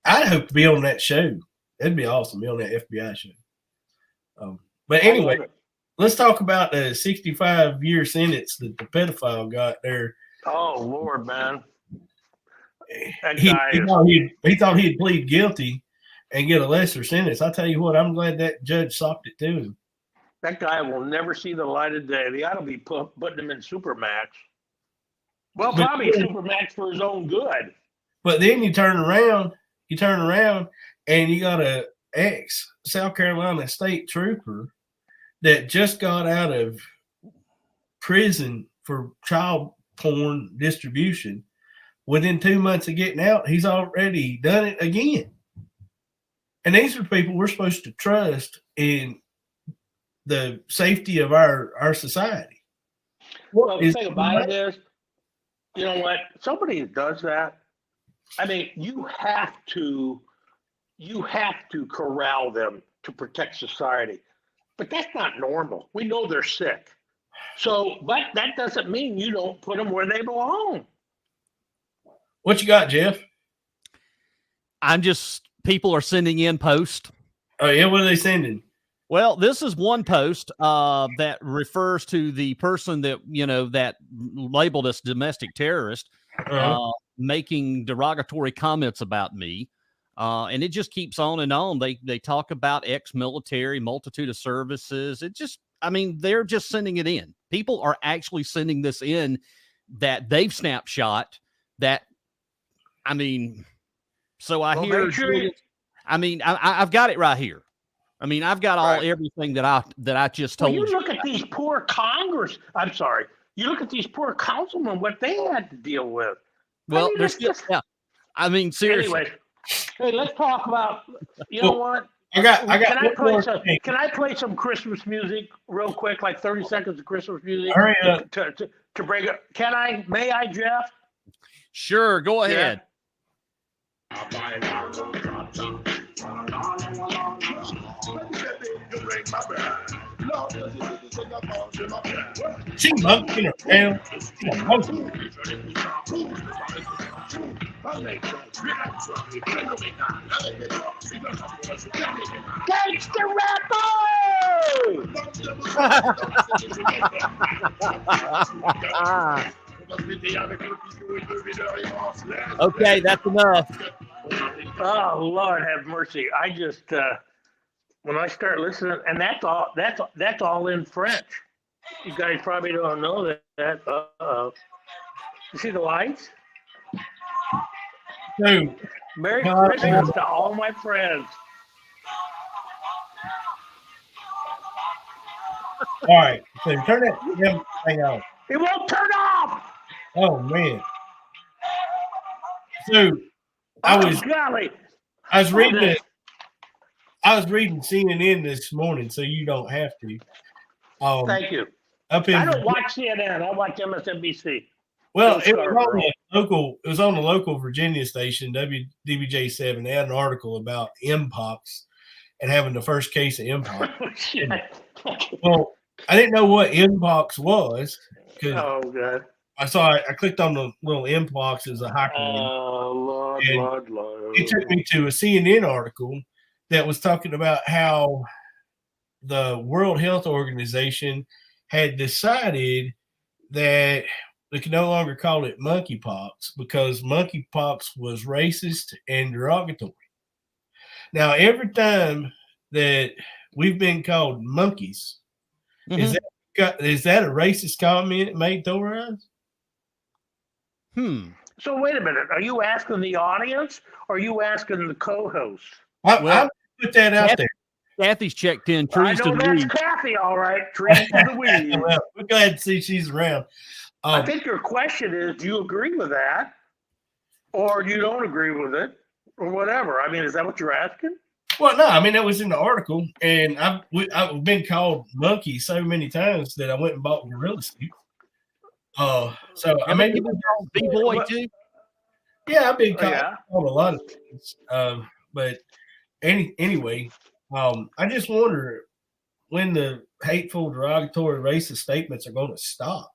I'd hope to be on that show. It'd be awesome to be on that FBI show. But anyway, let's talk about the 65-year sentence that the pedophile got there. Oh, Lord, man. He thought he'd plead guilty and get a lesser sentence. I'll tell you what, I'm glad that judge socked it to him. That guy will never see the light of day. They ought to be putting him in Supermax. Well, probably Supermax for his own good. But then you turn around, and you got a ex-South Carolina state trooper that just got out of prison for child porn distribution. Within 2 months of getting out, he's already done it again. And these are people we're supposed to trust in the safety of our society. Well, the thing about it is, you know what? Somebody who does that, I mean, you have to corral them to protect society. But that's not normal. We know they're sick. So, but that doesn't mean you don't put them where they belong. What you got, Jeff? People are sending in posts. Oh yeah, what are they sending? Well, this is one post that refers to the person that, that labeled us domestic terrorist, making derogatory comments about me. And it just keeps on and on. They talk about ex-military, multitude of services. They're just sending it in. People are actually sending this in that they've snapshot that. So I hear. I've got it right here. I've got everything that I just told you. You look at these poor you look at these poor councilmen, what they had to deal with. Well, seriously. Anyway, hey, let's talk about. You know what? Can I play some Christmas music real quick, like 30 seconds of Christmas music? Hurry up. To break it. May I, Jeff? Sure, go ahead. She monkey in her tail. Gangsta rapper! Okay, that's enough. Oh, Lord have mercy. I just when I start listening, and that's all in French. You guys probably don't know that. You see the lights? Dude. Merry Christmas to all my friends. All right, so turn that thing off. It won't turn off. Oh man. So I was reading CNN this morning, so you don't have to. Thank you. I don't watch CNN. I watch MSNBC. Well, it was on the local Virginia station, WDBJ7. They had an article about Mpox and having the first case of Mpox. Well, I didn't know what Mpox was. Oh, God. I clicked on the little Mpox as a hyperlink. Oh, Lord. It took me to a CNN article that was talking about how the World Health Organization had decided that they could no longer call it monkeypox because monkeypox was racist and derogatory. Now, every time that we've been called monkeys, is that a racist comment made, Torres? So wait a minute. Are you asking the audience or are you asking the co-host? I'll put that out there. Kathy's checked in. Trees I know that's weed. Kathy, all right. Trees to the weed. Well, we're glad to see she's around. I think your question is, do you agree with that? Or you don't agree with it? Or whatever. Is that what you're asking? Well, no, that was in the article. And I've been called monkey so many times that I went and bought gorilla suit. So I mean, B-boy too. Yeah, I've been called a lot of things. But anyway, I just wonder when the hateful, derogatory, racist statements are going to stop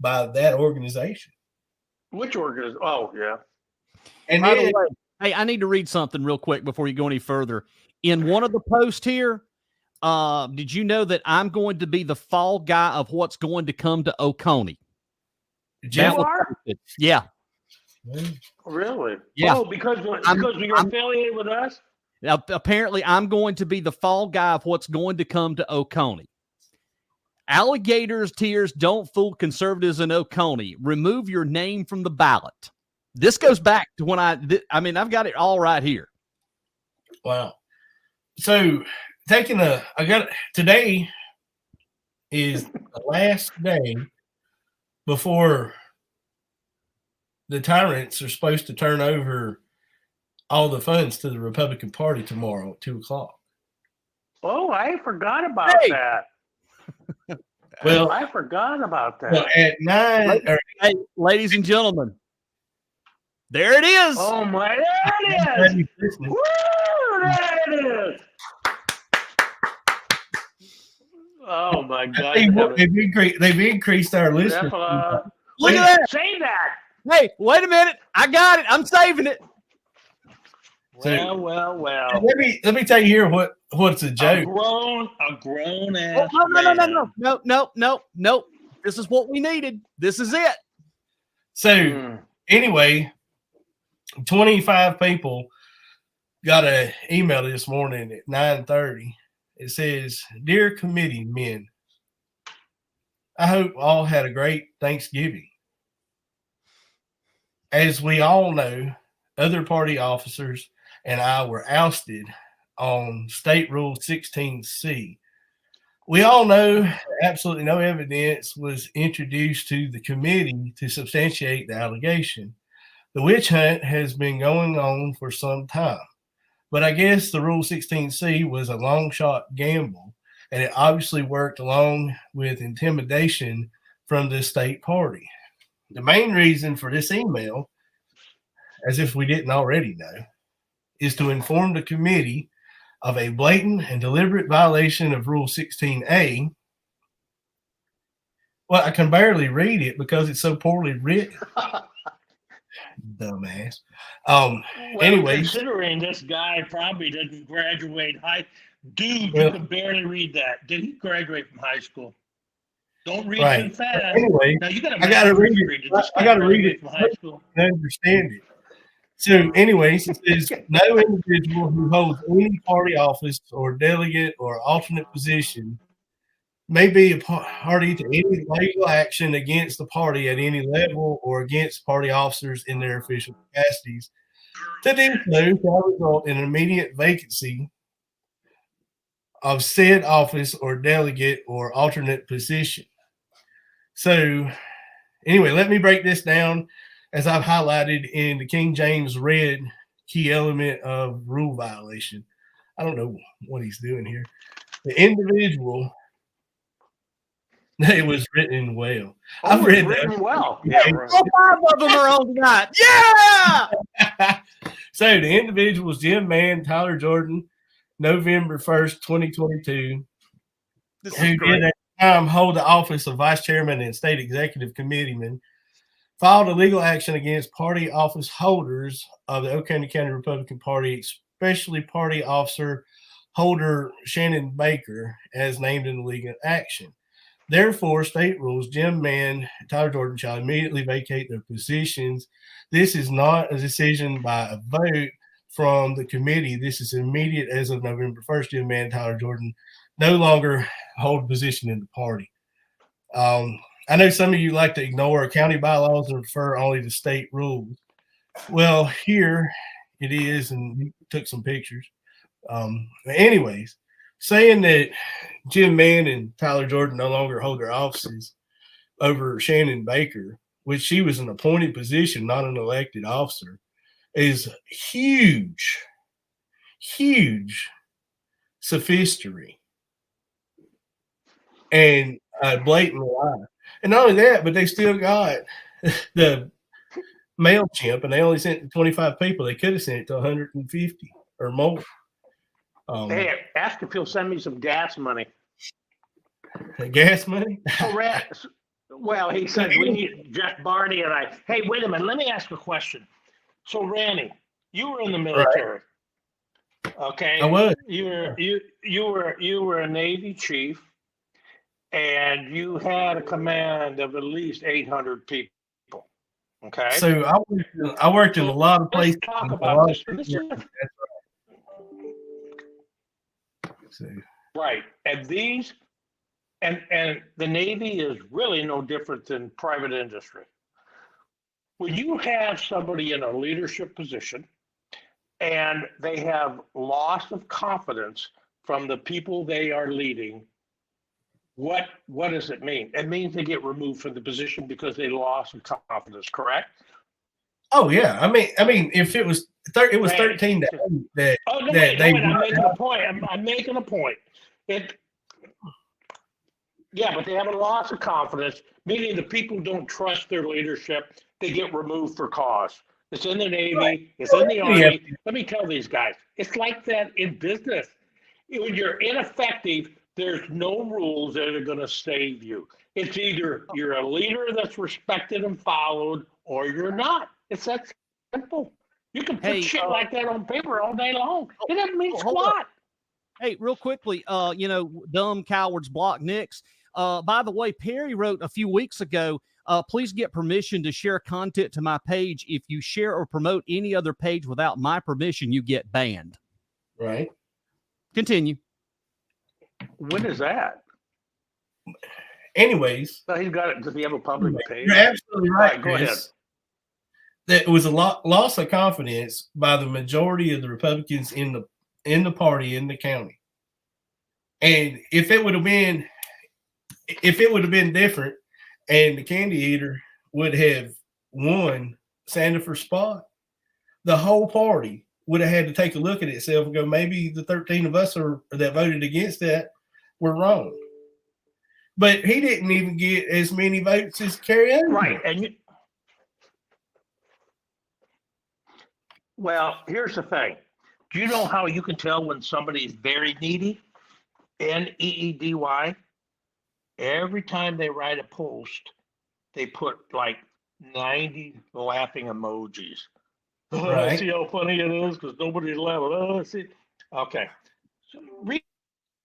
by that organization. Which organization? Oh, yeah. And by the way, hey, I need to read something real quick before you go any further. In one of the posts here, did you know that I'm going to be the fall guy of what's going to come to Oconee? You are? Yeah. Really? Yeah. Oh, because you're affiliated with us? Now, apparently, I'm going to be the fall guy of what's going to come to Oconee. Alligators' tears don't fool conservatives in Oconee. Remove your name from the ballot. This goes back to when I've got it all right here. Wow. So today is the last day before the tyrants are supposed to turn over all the funds to the Republican Party tomorrow at 2:00. Oh, I forgot about that. Well, I forgot about that. Well, at 9. Hey, ladies and gentlemen, there it is. Oh my! There it is. Woo! There it is. Oh my God! They've increased our listeners. Look at that. Say that. Hey, wait a minute. I got it. I'm saving it. So, Well. Let me tell you here what's a joke. A grown ass. No. This is what we needed. This is it. So anyway, 25 people got an email this morning at 9:30. It says, "Dear committee men, I hope all had a great Thanksgiving. As we all know, other party officers and I were ousted on State Rule 16C. We all know absolutely no evidence was introduced to the committee to substantiate the allegation. The witch hunt has been going on for some time, but I guess the Rule 16C was a long shot gamble, and it obviously worked along with intimidation from the state party. The main reason for this email, as if we didn't already know, is to inform the committee of a blatant and deliberate violation of Rule 16A. Well, I can barely read it because it's so poorly written. Dumbass. Anyways, considering this guy probably didn't graduate you can barely read that. Did he graduate from high school? Don't read too fast. Anyway, now you I gotta read it. I gotta read it from high school. to understand it. So, anyways, it says no individual who holds any party office or delegate or alternate position may be a party to any legal action against the party at any level or against party officers in their official capacities. To do so shall result in an immediate vacancy of said office or delegate or alternate position. So, anyway, let me break this down as I've highlighted in the King James Red key element of rule violation. I don't know what he's doing here. The individual, it was written well. I've read that. Well. Yeah, all 5 of them are on tonight. Yeah. So the individuals, Jim Mann, Tyler Jordan, November 1st, 2022, who did at the time hold the office of vice chairman and state executive committeeman, filed a legal action against party office holders of the Oconee County Republican Party, especially party officer holder Shannon Baker, as named in the legal action. Therefore, state rules, Jim Mann and Tyler Jordan shall immediately vacate their positions. This is not a decision by a vote from the committee. This is immediate as of November 1st. Jim Mann and Tyler Jordan no longer hold a position in the party. I know some of you like to ignore county bylaws and refer only to state rules. Well, here it is, and we took some pictures. Anyways, saying that Jim Mann and Tyler Jordan no longer hold their offices over Shannon Baker, which she was an appointed position, not an elected officer, is huge sophistry and a blatant lie. And not only that, but they still got the MailChimp, and they only sent it to 25 people. They could have sent it to 150 or more. Hey, ask if he'll send me some gas money. Gas money? Well, he said we need Jeff Barney and I. Hey, wait a minute. Let me ask a question. So, Randy, you were in the military. Right. Okay. I was. You were a Navy chief, and you had a command of at least 800 people. Okay. So I worked in a lot of places. Let's talk about this. Right. And these and the Navy is really no different than private industry. When you have somebody in a leadership position and they have loss of confidence from the people they are leading, what does it mean? It means they get removed from the position because they lost confidence, correct? Oh yeah. I mean, if it was 13 days that I'm making a point. I'm making a point. Yeah, but they have a loss of confidence, meaning the people don't trust their leadership. They get removed for cause. It's in the Navy. Right. It's in the Army. Yeah. Let me tell these guys, it's like that in business. When you're ineffective, There's no rules that are going to save you. It's either you're a leader that's respected and followed, or you're not. It's that simple. You can put shit like that on paper all day long. It doesn't mean squat. Hey, real quickly, dumb cowards block Nicks. By the way, Perry wrote a few weeks ago, please get permission to share content to my page. If you share or promote any other page without my permission, you get banned. Right. Continue. When is that? Anyways. So he's got it. Does he have a public page? You're absolutely right, Go ahead. That was a loss of confidence by the majority of the Republicans in the party in the county. And if it would have been different, and the candy eater would have won Sandifer's spot, the whole party would have had to take a look at itself and go, maybe the 13 of us that voted against that were wrong. But he didn't even get as many votes as Carrie Underwood. Right. And well, here's the thing. Do you know how you can tell when somebody's very needy? NEEDY. Every time they write a post, they put like 90 laughing emojis. Right. See how funny it is because nobody's laughing. See. Okay. So read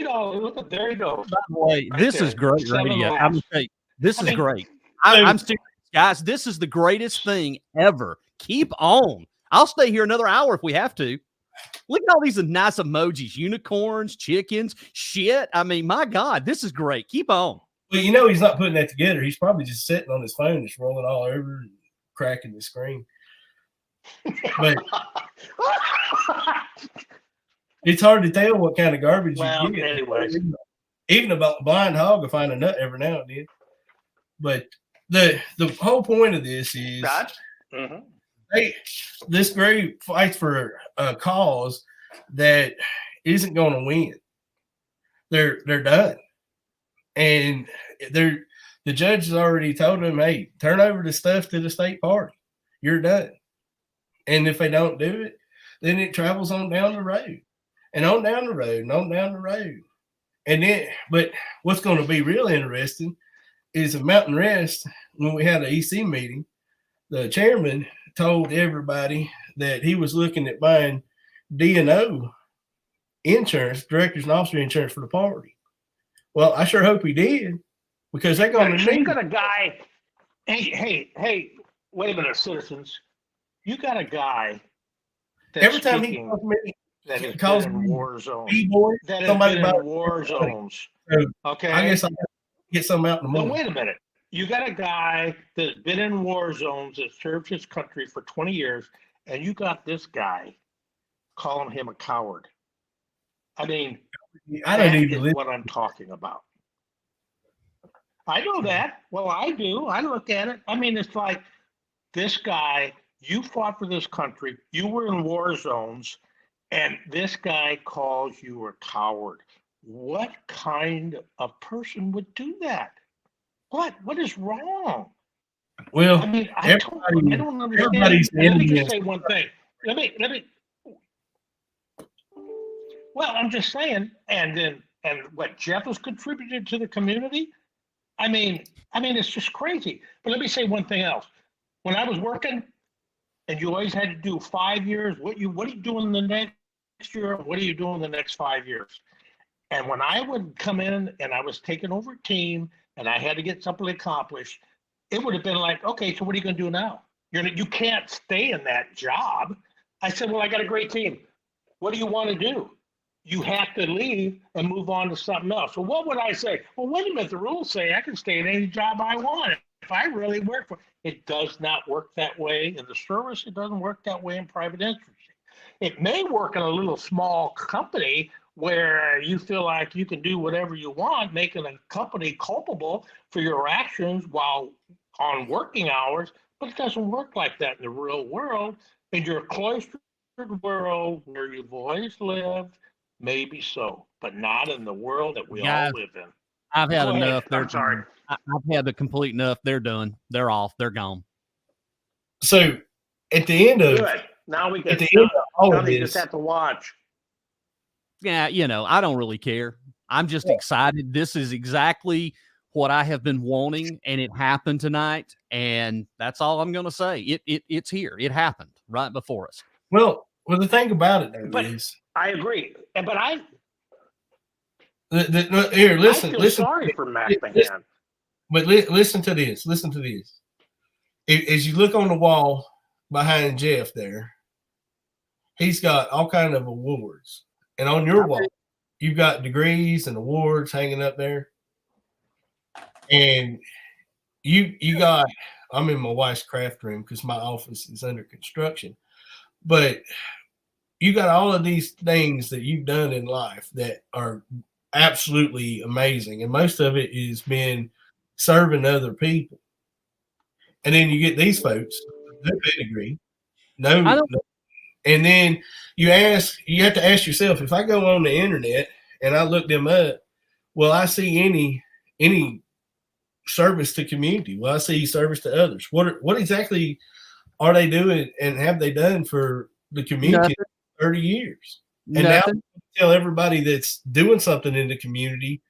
all. Look, there you go. By the way, Right this there. is great 7 radio. laughs. I'm gonna tell you, this I is mean, great. I'm serious, guys. This is the greatest thing ever. Keep on. I'll stay here another hour if we have to. Look at all these nice emojis, unicorns, chickens, shit. I mean, my God, this is great. Keep on. Well, you know he's not putting that together. He's probably just sitting on his phone, just rolling all over and cracking the screen. But it's hard to tell what kind of garbage you get. Anyways. Even about blind hog will find a nut every now and then. But the whole point of this is this group fights for a cause that isn't going to win. They're done. And the judge has already told them, hey, turn over the stuff to the state party. You're done. And if they don't do it, then it travels on down the road and on down the road and on down the road. And then, but what's going to be real interesting is a Mountain Rest, when we had an EC meeting, the chairman told everybody that he was looking at buying D&O insurance, directors and officer insurance for the party. Well, I sure hope he did, because they're going to So you need got a guy. Hey, wait a minute, citizens. You got a guy that's every time he speaking calls me, that has calls been in me war zones. B-boy, That has somebody been about in war zones. So Okay. I guess I'll get something out in the Now, morning. wait a minute. You got a guy that's been in war zones that served his country for 20 years, and you got this guy calling him a coward. I mean, I don't that even is live. what I'm talking about. I know that. Well, I do. I look at it. I mean, it's like this guy, you fought for this country, you were in war zones, and this guy calls you a coward. What kind of person would do that? What is wrong? Well, I mean, I don't understand. everybody's And let me just envious. say one thing. Let me. Well, I'm just saying, and what Jeff has contributed to the community. I mean, it's just crazy. But let me say one thing else. When I was working, and you always had to do 5 years, what are you doing the next year? What are you doing the next 5 years? And when I would come in and I was taking over a team and I had to get something accomplished, it would have been like, okay, so what are you going to do now? You can't stay in that job. I said, well, I got a great team. What do you want to do? You have to leave and move on to something else. So what would I say? Well, wait a minute. The rules say I can stay in any job I want if I really work for it. It does not work that way in the service. It doesn't work that way in private industry. It may work in a little small company where you feel like you can do whatever you want, making a company culpable for your actions while on working hours, but it doesn't work like that in the real world. In your cloistered world where you've always lived, maybe so, but not in the world that we all live in. I've had Go ahead. enough. I'm sorry. I've had the complete enough. They're done. They're off. They're gone. So at the end of Good. Now we at get the end of all now of they this, just have to watch. Yeah, I don't really care. I'm just excited. This is exactly what I have been wanting, and it happened tonight. And that's all I'm going to say. It's here. It happened right before us. Well, the thing about it though But is, I agree. But here, I listen, feel listen. sorry for Matt Listen, McGann. but listen to this. Listen to this. As you look on the wall behind Jeff there, he's got all kind of awards, and on your wall, you've got degrees and awards hanging up there. And you got, I'm in my wife's craft room because my office is under construction, but you got all of these things that you've done in life that are absolutely amazing, and most of it has been serving other people. And then you get these folks, no pedigree, no, and then you have to ask yourself, if I go on the internet and I look them up, will I see any service to community? Will I see service to others? What exactly are they doing and have they done for the community in 30 years? And now tell everybody that's doing something in the community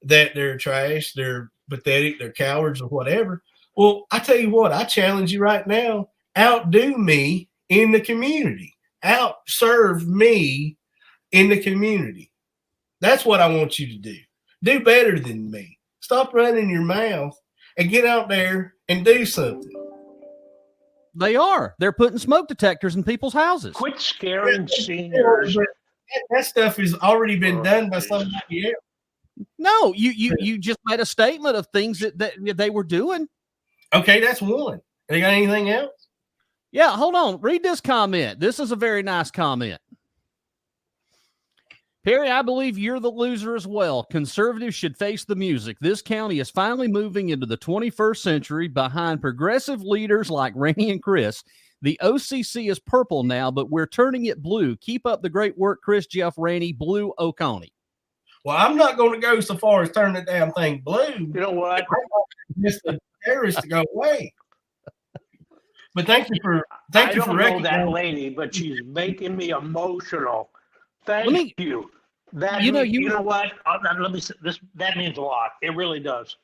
that they're trash, they're pathetic, they're cowards or whatever. Well, I tell you what, I challenge you right now, outdo me in the community. Outserve me in the community. That's what I want you to do. Do better than me. Stop running your mouth and get out there and do something. They are. They're putting smoke detectors in people's houses. Quit scaring seniors. That stuff has already been done by somebody else. No, you just made a statement of things that they were doing. Okay, that's one. They got anything else? Yeah, hold on. Read this comment. This is a very nice comment. Perry, I believe you're the loser as well. Conservatives should face the music. This county is finally moving into the 21st century behind progressive leaders like Rainey and Chris. The OCC is purple now, but we're turning it blue. Keep up the great work, Chris, Jeff, Rainey, blue Oconee. Well, I'm not going to go so far as turn the damn thing blue. You know what? Just the terrorists to go away. But thank you for I don't know that lady, but she's making me emotional. Thank you. That you know what? Let me say this. That means a lot. It really does.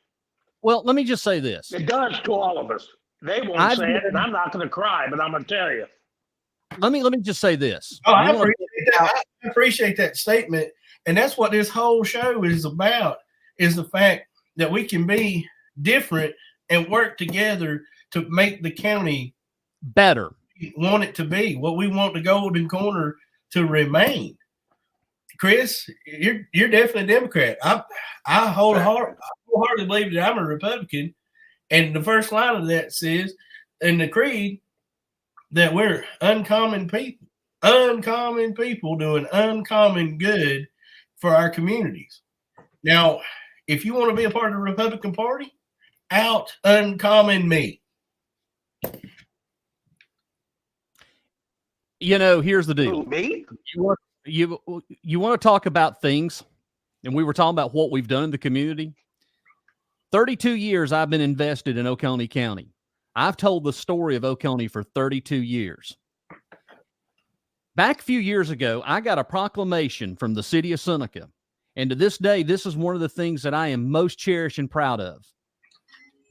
Well, let me just say this. It does to all of us. They won't say it, and I'm not going to cry, but I'm going to tell you. Let me just say this. Oh, I appreciate that statement, and that's what this whole show is about: is the fact that we can be different and work together to make the county better. Want it to be what we want the Golden Corner to remain. Chris, you're definitely a Democrat. I wholeheartedly believe that I'm a Republican, and the first line of that says in the creed that we're uncommon people doing uncommon good for our communities. Now, if you want to be a part of the Republican Party, out uncommon me. You know, here's the deal. Me? You want to talk about things, and we were talking about what we've done in the community. 32 years I've been invested in Oconee County. I've told the story of Oconee for 32 years. Back a few years ago, I got a proclamation from the city of Seneca, and to this day, this is one of the things that I am most cherished and proud of.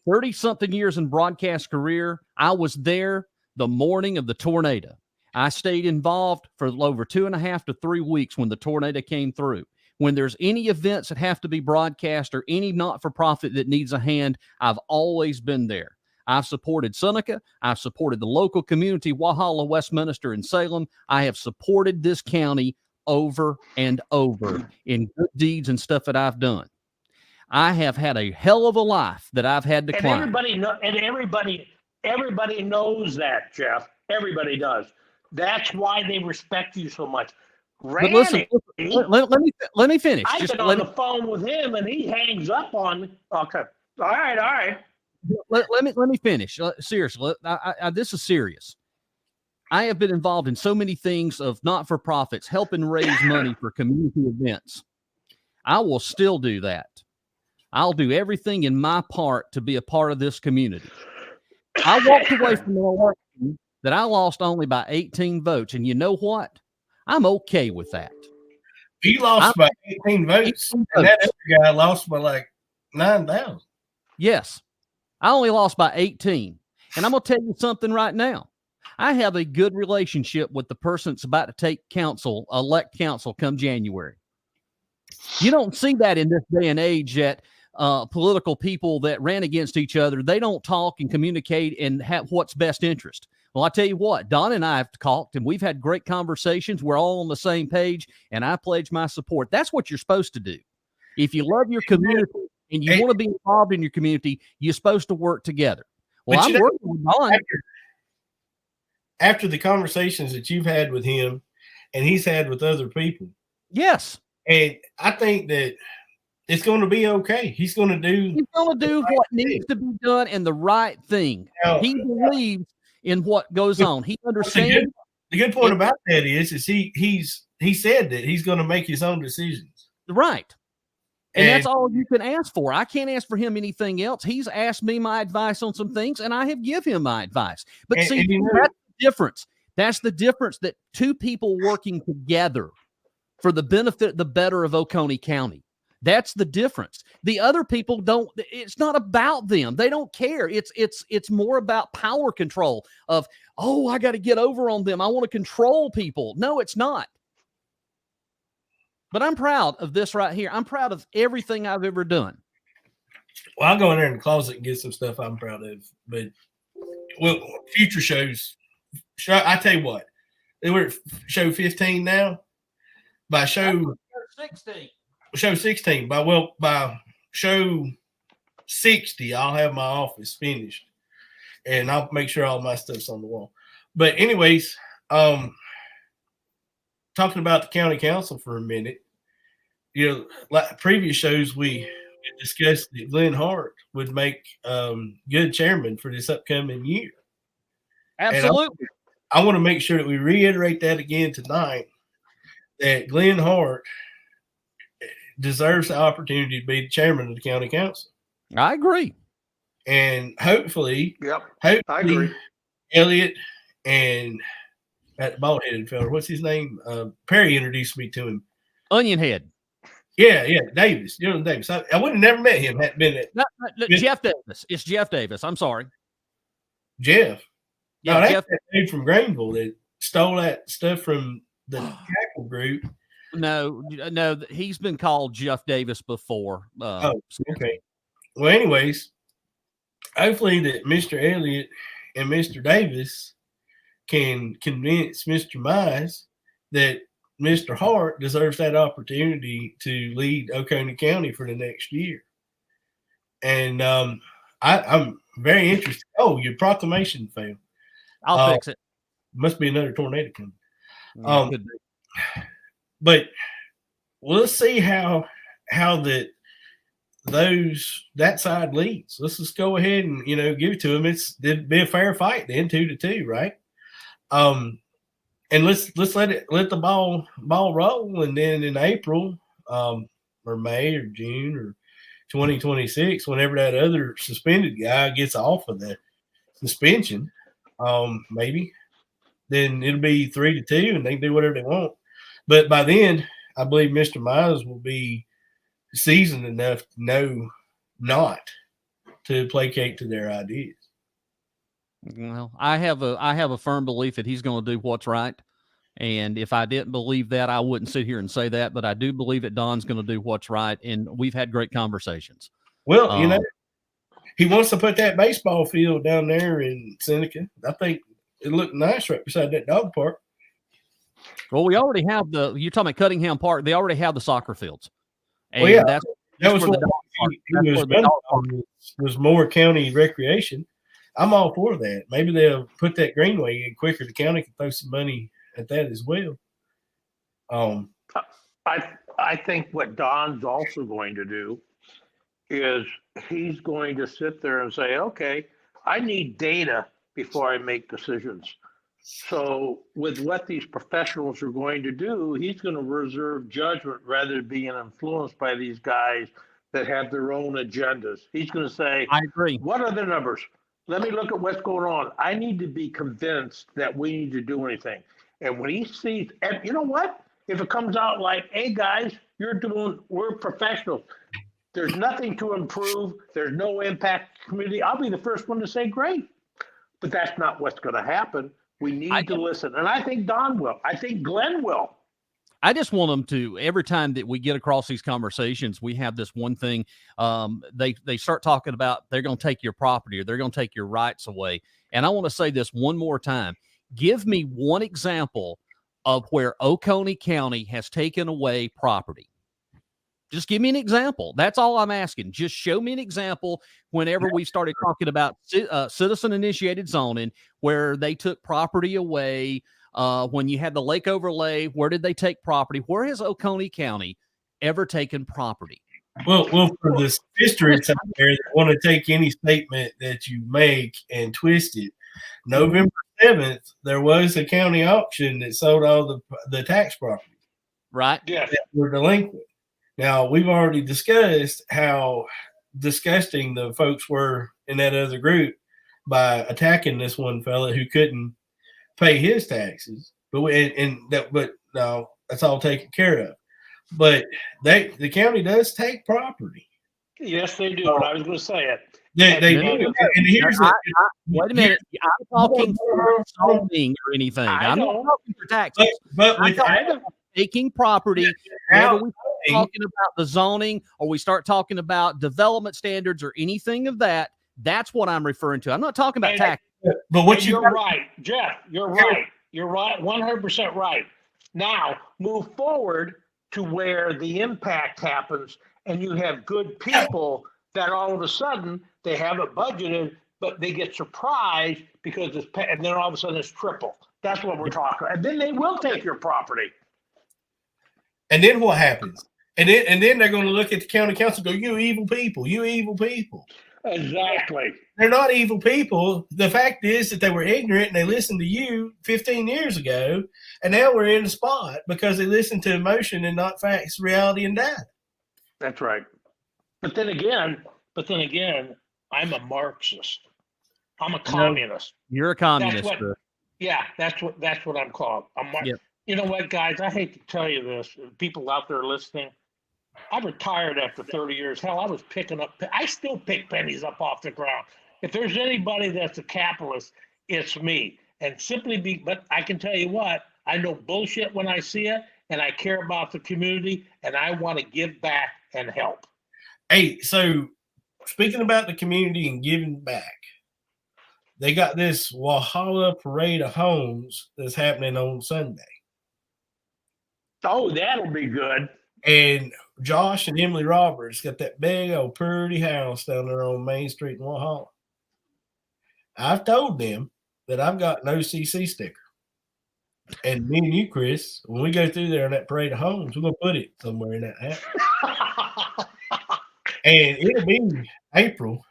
30-something years in broadcast career, I was there the morning of the tornado. I stayed involved for over 2.5 to 3 weeks when the tornado came through. When there's any events that have to be broadcast or any not-for-profit that needs a hand, I've always been there. I've supported Seneca. I've supported the local community, Walhalla, Westminster, and Salem. I have supported this county over and over in good deeds and stuff that I've done. I have had a hell of a life that I've had to climb. Everybody knows that, Jeff. Everybody does. That's why they respect you so much. But listen, let me finish. I've been on the phone with him, and he hangs up on me. Okay. All right. Let me finish. Seriously, this is serious. I have been involved in so many things of not-for-profits, helping raise money for community events. I will still do that. I'll do everything in my part to be a part of this community. I walked away from an election that I lost only by 18 votes. And you know what? I'm okay with that. He lost by 18 votes, and that other guy lost by like 9,000. Yes. I only lost by 18. And I'm going to tell you something right now. I have a good relationship with the person that's about to take council, elect council come January. You don't see that in this day and age that political people that ran against each other, they don't talk and communicate and have what's best interest. Well, I tell you what, Don and I have talked and we've had great conversations. We're all on the same page and I pledge my support. That's what you're supposed to do. If you love your community and you want to be involved in your community, you're supposed to work together. Well, I'm working with Don. After the conversations that you've had with him and he's had with other people. Yes. And I think that it's going to be okay. He's going to do what needs to be done and the right thing. He believes in what goes on. He understands. The good point about that is he said that he's going to make his own decisions. Right. And that's all you can ask for. I can't ask for him anything else. He's asked me my advice on some things, and I have given him my advice. But that's the difference. That's the difference, that two people working together for the benefit, the better of Oconee County. That's the difference. The other people don't. It's not about them. They don't care. It's more about power control of, oh, I got to get over on them. I want to control people. No, it's not. But I'm proud of this right here. I'm proud of everything I've ever done. Well, I'll go in there in the closet and get some stuff I'm proud of. But future shows, I tell you what, we're at show 15 now. By show 16. Show 16. By show 60, I'll have my office finished. And I'll make sure all my stuff's on the wall. But anyways, talking about the county council for a minute, like previous shows, we discussed that Glenn Hart would make good chairman for this upcoming year. Absolutely. I want to make sure that we reiterate that again tonight, that Glenn Hart deserves the opportunity to be the chairman of the county council. I agree. And hopefully, I agree. Elliot and that bald-headed fella, what's his name? Perry introduced me to him. Onion Head. Yeah, Davis. Davis. I would have never met him. Had been at Jeff Davis. It's Jeff Davis. I'm sorry. Jeff. Yeah, no, that's Jeff. That dude from Greenville that stole that stuff from the Cackle group. No, he's been called Jeff Davis before. Okay. Well, anyways, hopefully that Mr. Elliott and Mr. Davis can convince Mr. Mize that Mr. Hart deserves that opportunity to lead Oconee County for the next year. And I'm very interested. Oh, your proclamation failed. I'll fix it. Must be another tornado coming. But we'll see how that side leads. Let's just go ahead and give it to them. It'd be a fair fight then, 2-2, right? And let's let the ball roll, and then in April, or May or June or 2026, whenever that other suspended guy gets off of the suspension, maybe then it'll be 3-2, and they can do whatever they want. But by then, I believe Mr. Mize will be seasoned enough to know not to placate to their ideas. Well, I have a firm belief that he's going to do what's right. And if I didn't believe that, I wouldn't sit here and say that. But I do believe that Don's going to do what's right. And we've had great conversations. Well, he wants to put that baseball field down there in Seneca. I think it looked nice right beside that dog park. Well, we already have you're talking about Cunningham Park. They already have the soccer fields. And that was what was more county recreation. I'm all for that. Maybe they'll put that greenway in quicker. The county can throw some money at that as well. I think what Don's also going to do is he's going to sit there and say, okay, I need data before I make decisions. So with what these professionals are going to do, he's going to reserve judgment rather than being influenced by these guys that have their own agendas. He's going to say, I agree. What are the numbers? Let me look at what's going on. I need to be convinced that we need to do anything. And when he sees, and you know what? if it comes out like, hey guys, we're professionals. There's nothing to improve. There's no impact to the community. I'll be the first one to say, great. But that's not what's going to happen. We need to listen. And I think Don will. I think Glenn will. I just want them to, every time that we get across these conversations, we have this one thing. They start talking about they're going to take your property or they're going to take your rights away. And I want to say this one more time. Give me one example of where Oconee County has taken away property. Just give me an example. That's all I'm asking. Just show me an example whenever we started talking about citizen-initiated zoning where they took property away. When you had the lake overlay, where did they take property? Where has Oconee County ever taken property? Well, for the sophisticates out there that want to take any statement that you make and twist it, November 7th, there was a county auction that sold all the tax property. Right. Yeah. That were delinquent. Now, we've already discussed how disgusting the folks were in that other group by attacking this one fella who couldn't pay his taxes. But no, that's all taken care of. But the county does take property. Yes, they do. And I was going to say it. They do. And here's wait a minute. I'm talking for zoning or anything. I'm not talking for taxes. But I'm talking about taking property. Whenever we start talking about the zoning or we start talking about development standards or anything of that, that's what I'm referring to. I'm not talking about taxes. But what you're right, Jeff. You're right. You're right. 100% right. Now move forward to where the impact happens, and you have good people that all of a sudden they have it budgeted, but they get surprised because and then all of a sudden it's triple. That's what we're talking. And then they will take your property. And then what happens? And then they're going to look at the county council and go, you evil people, you evil people. Exactly. They're not evil people. The fact is that they were ignorant and they listened to you 15 years ago, and now we're in a spot because they listened to emotion and not facts, reality, and data. That's right. But then again, I'm a Marxist. I'm a communist. You're a communist. That's what I'm called. Yep. You know what, guys? I hate to tell you this. People out there listening, I retired after 30 years. Hell, I still pick pennies up off the ground. If there's anybody that's a capitalist, it's me. And but I can tell you what, I know bullshit when I see it, and I care about the community, and I want to give back and help. Hey, so speaking about the community and giving back, they got this Walhalla Parade of Homes that's happening on Sunday. Oh, that'll be good. And Josh and Emily Roberts got that big old pretty house down there on Main Street in Walhalla. I've told them that I've got an OCC sticker. And me and you, Chris, when we go through there on that Parade of Homes, we're going to put it somewhere in that house. And it'll be April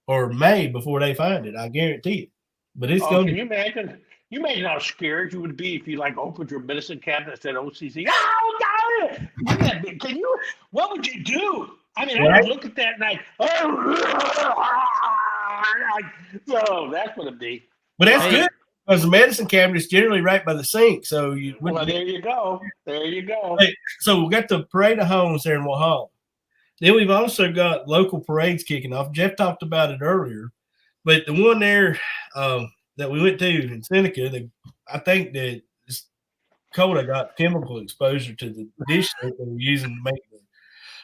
or May before they find it. I guarantee it. But it's going to. Can you imagine? You imagine how scared you would be if you opened your medicine cabinet and said OCC. Oh, God! Can you? What would you do? I mean, I would look at that and so that's what it'd be. But that's good because the medicine cabinet is generally right by the sink. So there you go. There you go. So we got the Parade of Homes there in Walhalla. Then we've also got local parades kicking off. Jeff talked about it earlier, but the one there that we went to in Seneca, I think that Coda got chemical exposure to the dish that they were using to make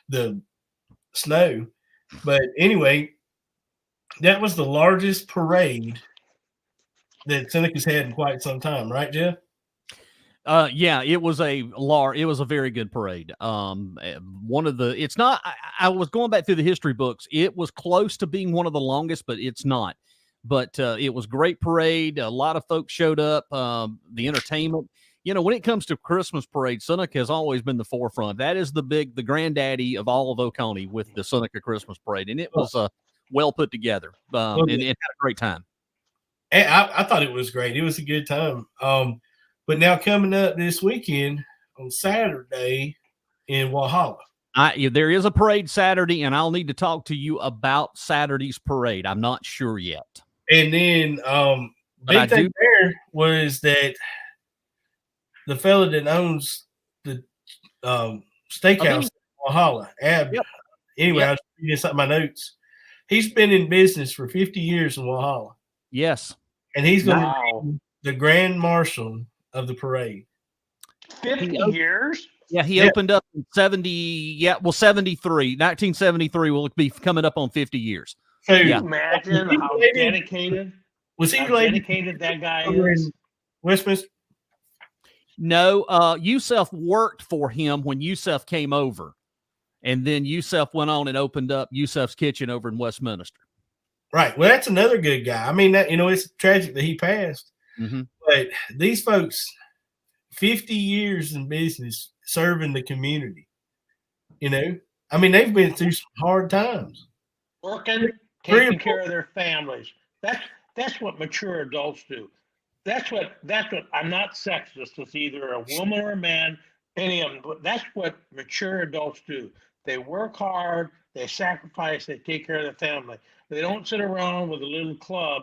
the snow. But anyway, that was the largest parade that Seneca's had in quite some time, right, Jeff? Yeah, it was a very good parade. It's not, I was going back through the history books. It was close to being one of the longest, but it's not. But it was great parade. A lot of folks showed up. The entertainment, when it comes to Christmas parade, Seneca has always been the forefront. That is the granddaddy of all of Oconee with the Seneca Christmas parade. And it was well put together. And it had a great time. And I thought it was great. It was a good time. But now coming up this weekend on Saturday in Walhalla. There is a parade Saturday, and I'll need to talk to you about Saturday's parade. I'm not sure yet. And then big thing there was that the fella that owns the steakhouse in Walhalla. Ab. Yep. Anyway, Yep. I was reading something in my notes. He's been in business for 50 years in Walhalla. Yes. And he's going to Wow. be the grand marshal of the parade. 50 years? Yeah, he opened up in 73. 1973 will be coming up on 50 years. So Can you imagine how dedicated? Was he how dedicated that guy is? in Westminster? No, Yusuf worked for him when Yusuf came over. And then Yusuf went on and opened up Yusuf's Kitchen over in Westminster. Right. Well, that's another good guy. I mean, that, it's tragic that he passed. Mm-hmm. But these folks, 50 years in business, serving the community. I mean, they've been through some hard times. Working, taking care of their families. That's what mature adults do. That's what I'm not sexist. It's either a woman or a man, any of them, but that's what mature adults do. They work hard, they sacrifice, they take care of their family. They don't sit around with a little club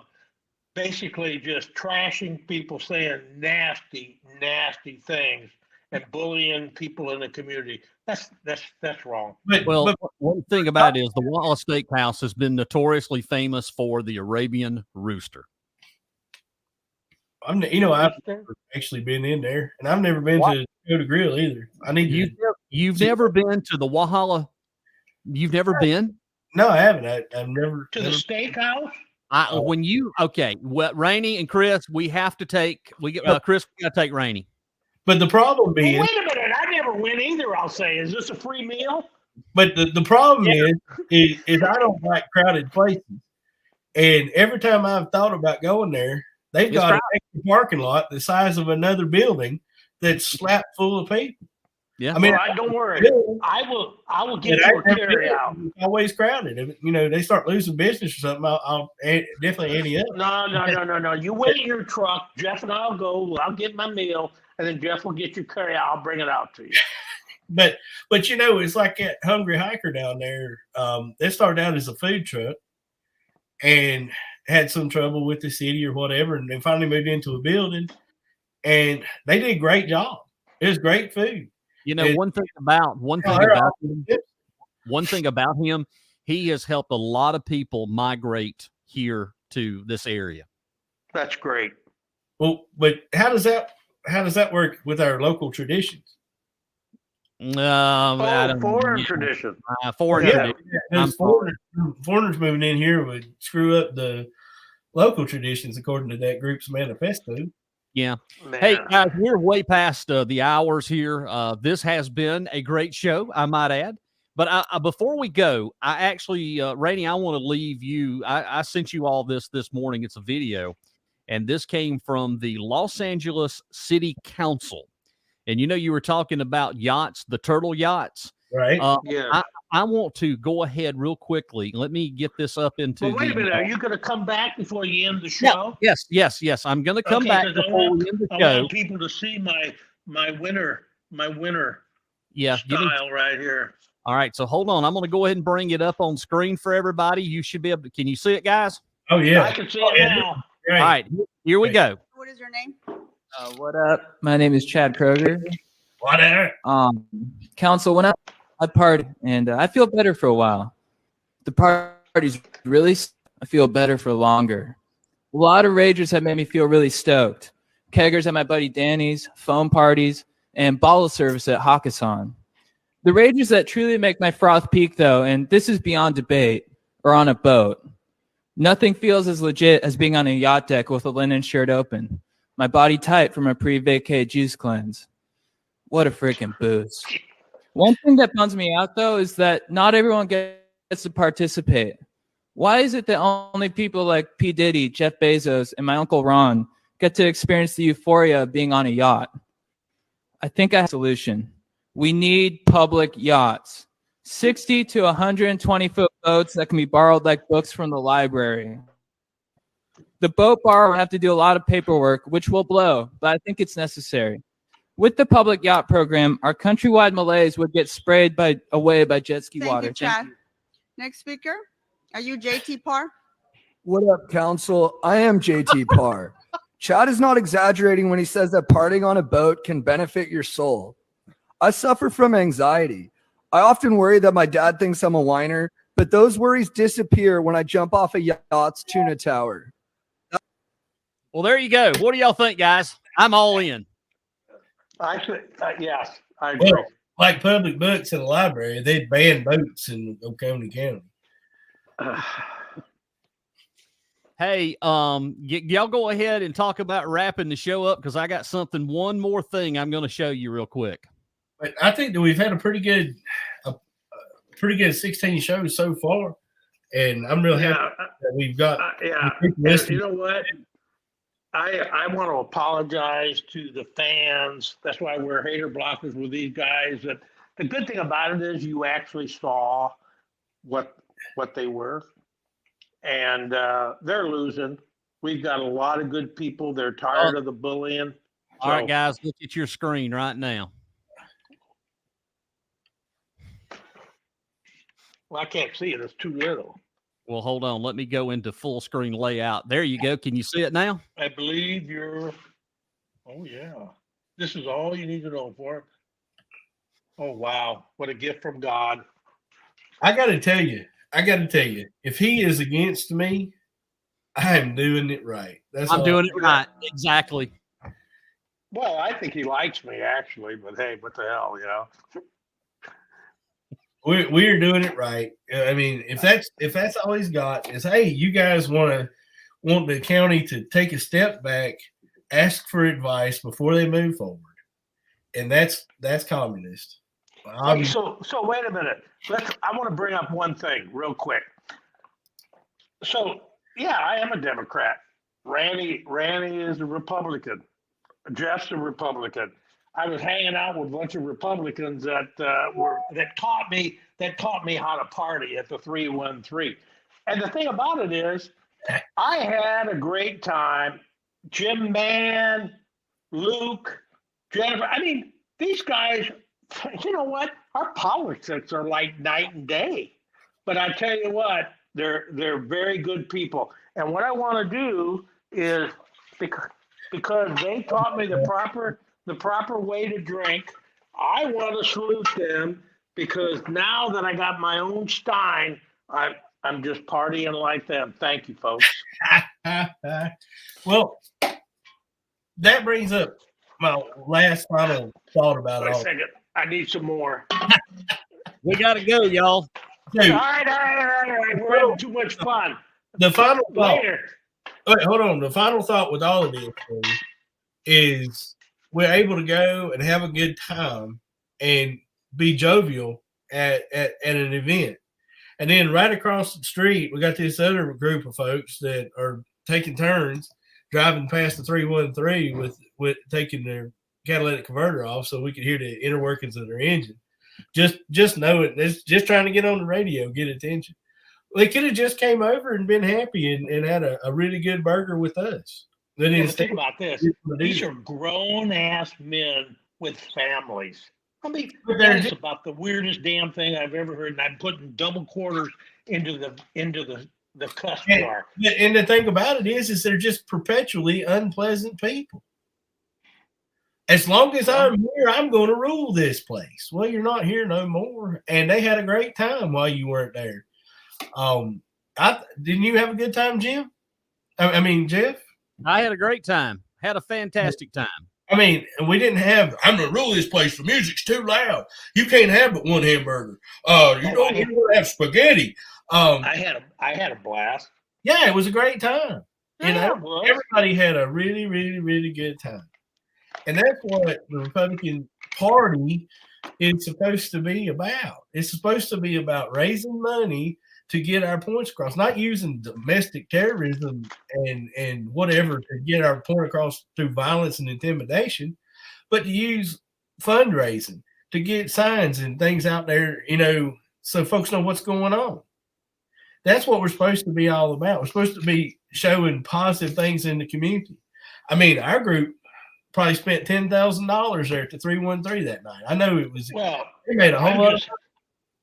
basically just trashing people, saying nasty, nasty things and bullying people in the community. That's wrong. Well, one thing about it is the Walhalla Steakhouse has been notoriously famous for the Arabian rooster. I've actually been in there, and I've never been to Dakota Grill either. I need You've never been to the Walhalla? You've never been? No, I haven't. I've never to the steakhouse. Rainey and Chris, we have to take. Chris, we got to take Rainey. But the problem being, wait a minute, I never went either. I'll say, is this a free meal? But the problem is I don't like crowded places, and every time I've thought about going there, they've got an extra parking lot the size of another building that's slapped full of people. Yeah, I mean, don't worry. I will get you a carry out. It's always crowded. If, they start losing business or something, I'll definitely ante up. No. You wait in your truck. Jeff and I'll go. I'll get my meal, and then Jeff will get your carry out. I'll bring it out to you. But it's like that Hungry Hiker down there. They started out as a food truck and had some trouble with the city or whatever, and they finally moved into a building, and they did a great job. It was great food. One thing about him, he has helped a lot of people migrate here to this area. That's great. Well, but how does that work with our local traditions? Foreign tradition. Tradition. Foreigners moving in here would screw up the local traditions, according to that group's manifesto. Yeah. Man. Hey, guys, we're way past the hours here. This has been a great show, I might add. But before we go, I actually, Rainey, I want to leave you. I sent you all this morning. It's a video. And this came from the Los Angeles City Council. And you were talking about yachts, the turtle yachts. Right. Yeah. I want to go ahead real quickly. Let me get this up into. But wait a minute. Are you going to come back before you end the show? Yes. I'm going to come back before we end the show. I want people to see my winter style right here. All right. So hold on. I'm going to go ahead and bring it up on screen for everybody. You should be able to. Can you see it, guys? Oh yeah. I can see it now. All right. Here we go. What is your name? What up? My name is Chad Kroger. What up? Council, when I party, and I feel better for a while. The party's really, I feel better for longer. A lot of ragers have made me feel really stoked. Keggers at my buddy Danny's, foam parties, and bottle service at Hakkasan. The ragers that truly make my froth peak, though, and this is beyond debate, are on a boat. Nothing feels as legit as being on a yacht deck with a linen shirt open. My body tight from a pre-vacay juice cleanse. What a freaking booze. One thing that bums me out, though, is that not everyone gets to participate. Why is it that only people like P. Diddy, Jeff Bezos, and my Uncle Ron get to experience the euphoria of being on a yacht? I think I have a solution. We need public yachts. 60 to 120-foot boats that can be borrowed like books from the library. The boat bar will have to do a lot of paperwork, which will blow, but I think it's necessary. With the public yacht program, our countrywide malaise would get sprayed away by jet ski water. Thank you, Chad. Next speaker. Are you JT Parr? What up, Council? I am JT Parr. Chad is not exaggerating when he says that partying on a boat can benefit your soul. I suffer from anxiety. I often worry that my dad thinks I'm a whiner, but those worries disappear when I jump off a yacht's tuna tower. Well, there you go. What do y'all think, guys? I'm all in. Yes, I agree. Well, like public books in the library, they ban boats in Oconee County. Hey, y'all go ahead and talk about wrapping the show up because I got one more thing I'm going to show you real quick. But I think that we've had a pretty good 16 shows so far, and I'm real happy that we've got. And you know what? I want to apologize to the fans. That's why we're hater blockers with these guys. That the good thing about it is you actually saw what they were, and they're losing. We've got a lot of good people. They're tired of the bullying. All right, guys, look at your screen right now. Well, I can't see it. It's too little. Well, hold on. Let me go into full screen layout. There you go. Can you see it now? I believe you're. Oh, yeah. This is all you need to know for it. Oh, wow. What a gift from God. I got to tell you, if he is against me, I am doing it right. I'm doing it right. Exactly. Well, I think he likes me, actually, but hey, what the hell, you know? We're doing it right. I mean, if that's all he's got is, hey, you guys want the county to take a step back, ask for advice before they move forward, and that's communist. Hey, so wait a minute. I want to bring up one thing real quick. So yeah, I am a Democrat. Randy is a Republican. Jeff's a Republican. I was hanging out with a bunch of Republicans that taught me how to party at the 313. And the thing about it is, I had a great time. Jim Mann, Luke, Jennifer. I mean, these guys. You know what? Our politics are like night and day. But I tell you what, they're very good people. And what I want to do is because they taught me the proper way to drink. I want to salute them because now that I got my own Stein, I'm just partying like them. Thank you, folks. Well, that brings up my last final thought about Wait all. a second. I need some more. We got to go, y'all. Dude, all right. We're having too much fun. The final thought. Later. Wait, hold on. The final thought with all of this is we're able to go and have a good time and be jovial at an event. And then right across the street, we got this other group of folks that are taking turns driving past the 313 with taking their catalytic converter off so we could hear the inner workings of their engine. Just know it. It's just trying to get on the radio, get attention. They could have just came over and been happy and had a really good burger with us. Then think about this. These are grown-ass men with families. I mean, that's about the weirdest damn thing I've ever heard. And I'm putting double quarters into the cuss jar. And the thing about it is they're just perpetually unpleasant people. As long as I'm here, I'm going to rule this place. Well, you're not here no more. And they had a great time while you weren't there. Didn't you have a good time, Jim? I mean, Jeff? I had a great time. Had a fantastic time. I mean, we didn't have, I'm going to rule this place. The music's too loud. You can't have but one hamburger. You don't even have spaghetti. I had a blast. Yeah, it was a great time. You Yeah, know, everybody had a really, really, really good time. And that's what the Republican Party is supposed to be about. It's supposed to be about raising money to get our points across, not using domestic terrorism and whatever to get our point across through violence and intimidation, but to use fundraising to get signs and things out there, you know, so folks know what's going on. That's what we're supposed to be all about. We're supposed to be showing positive things in the community. I mean, our group probably spent $10,000 there at the 313 that night. I know it was. Well, they made a whole lot.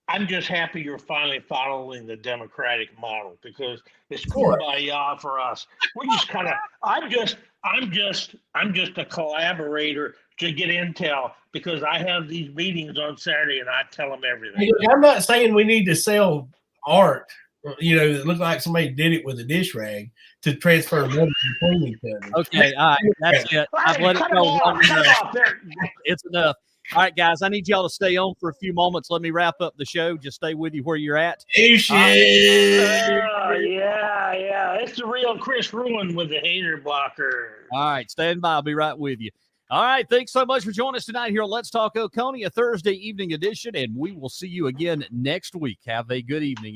I'm just happy you're finally following the Democratic model because it's kumbaya for us. We're just kind of. I'm just a collaborator to get intel because I have these meetings on Saturday and I tell them everything. Hey, look, I'm not saying we need to sell art, that look like somebody did it with a dish rag to transfer money between each other. Okay, all right, that's it. I've let it Cut go. them off. Cut them off. There. It's enough. All right, guys, I need y'all to stay on for a few moments. Let me wrap up the show. Just stay with you where you're at. Yeah. It's the real Chris Ruin with the hater blocker. All right, stand by. I'll be right with you. All right, thanks so much for joining us tonight here on Let's Talk Oconee, a Thursday evening edition, and we will see you again next week. Have a good evening.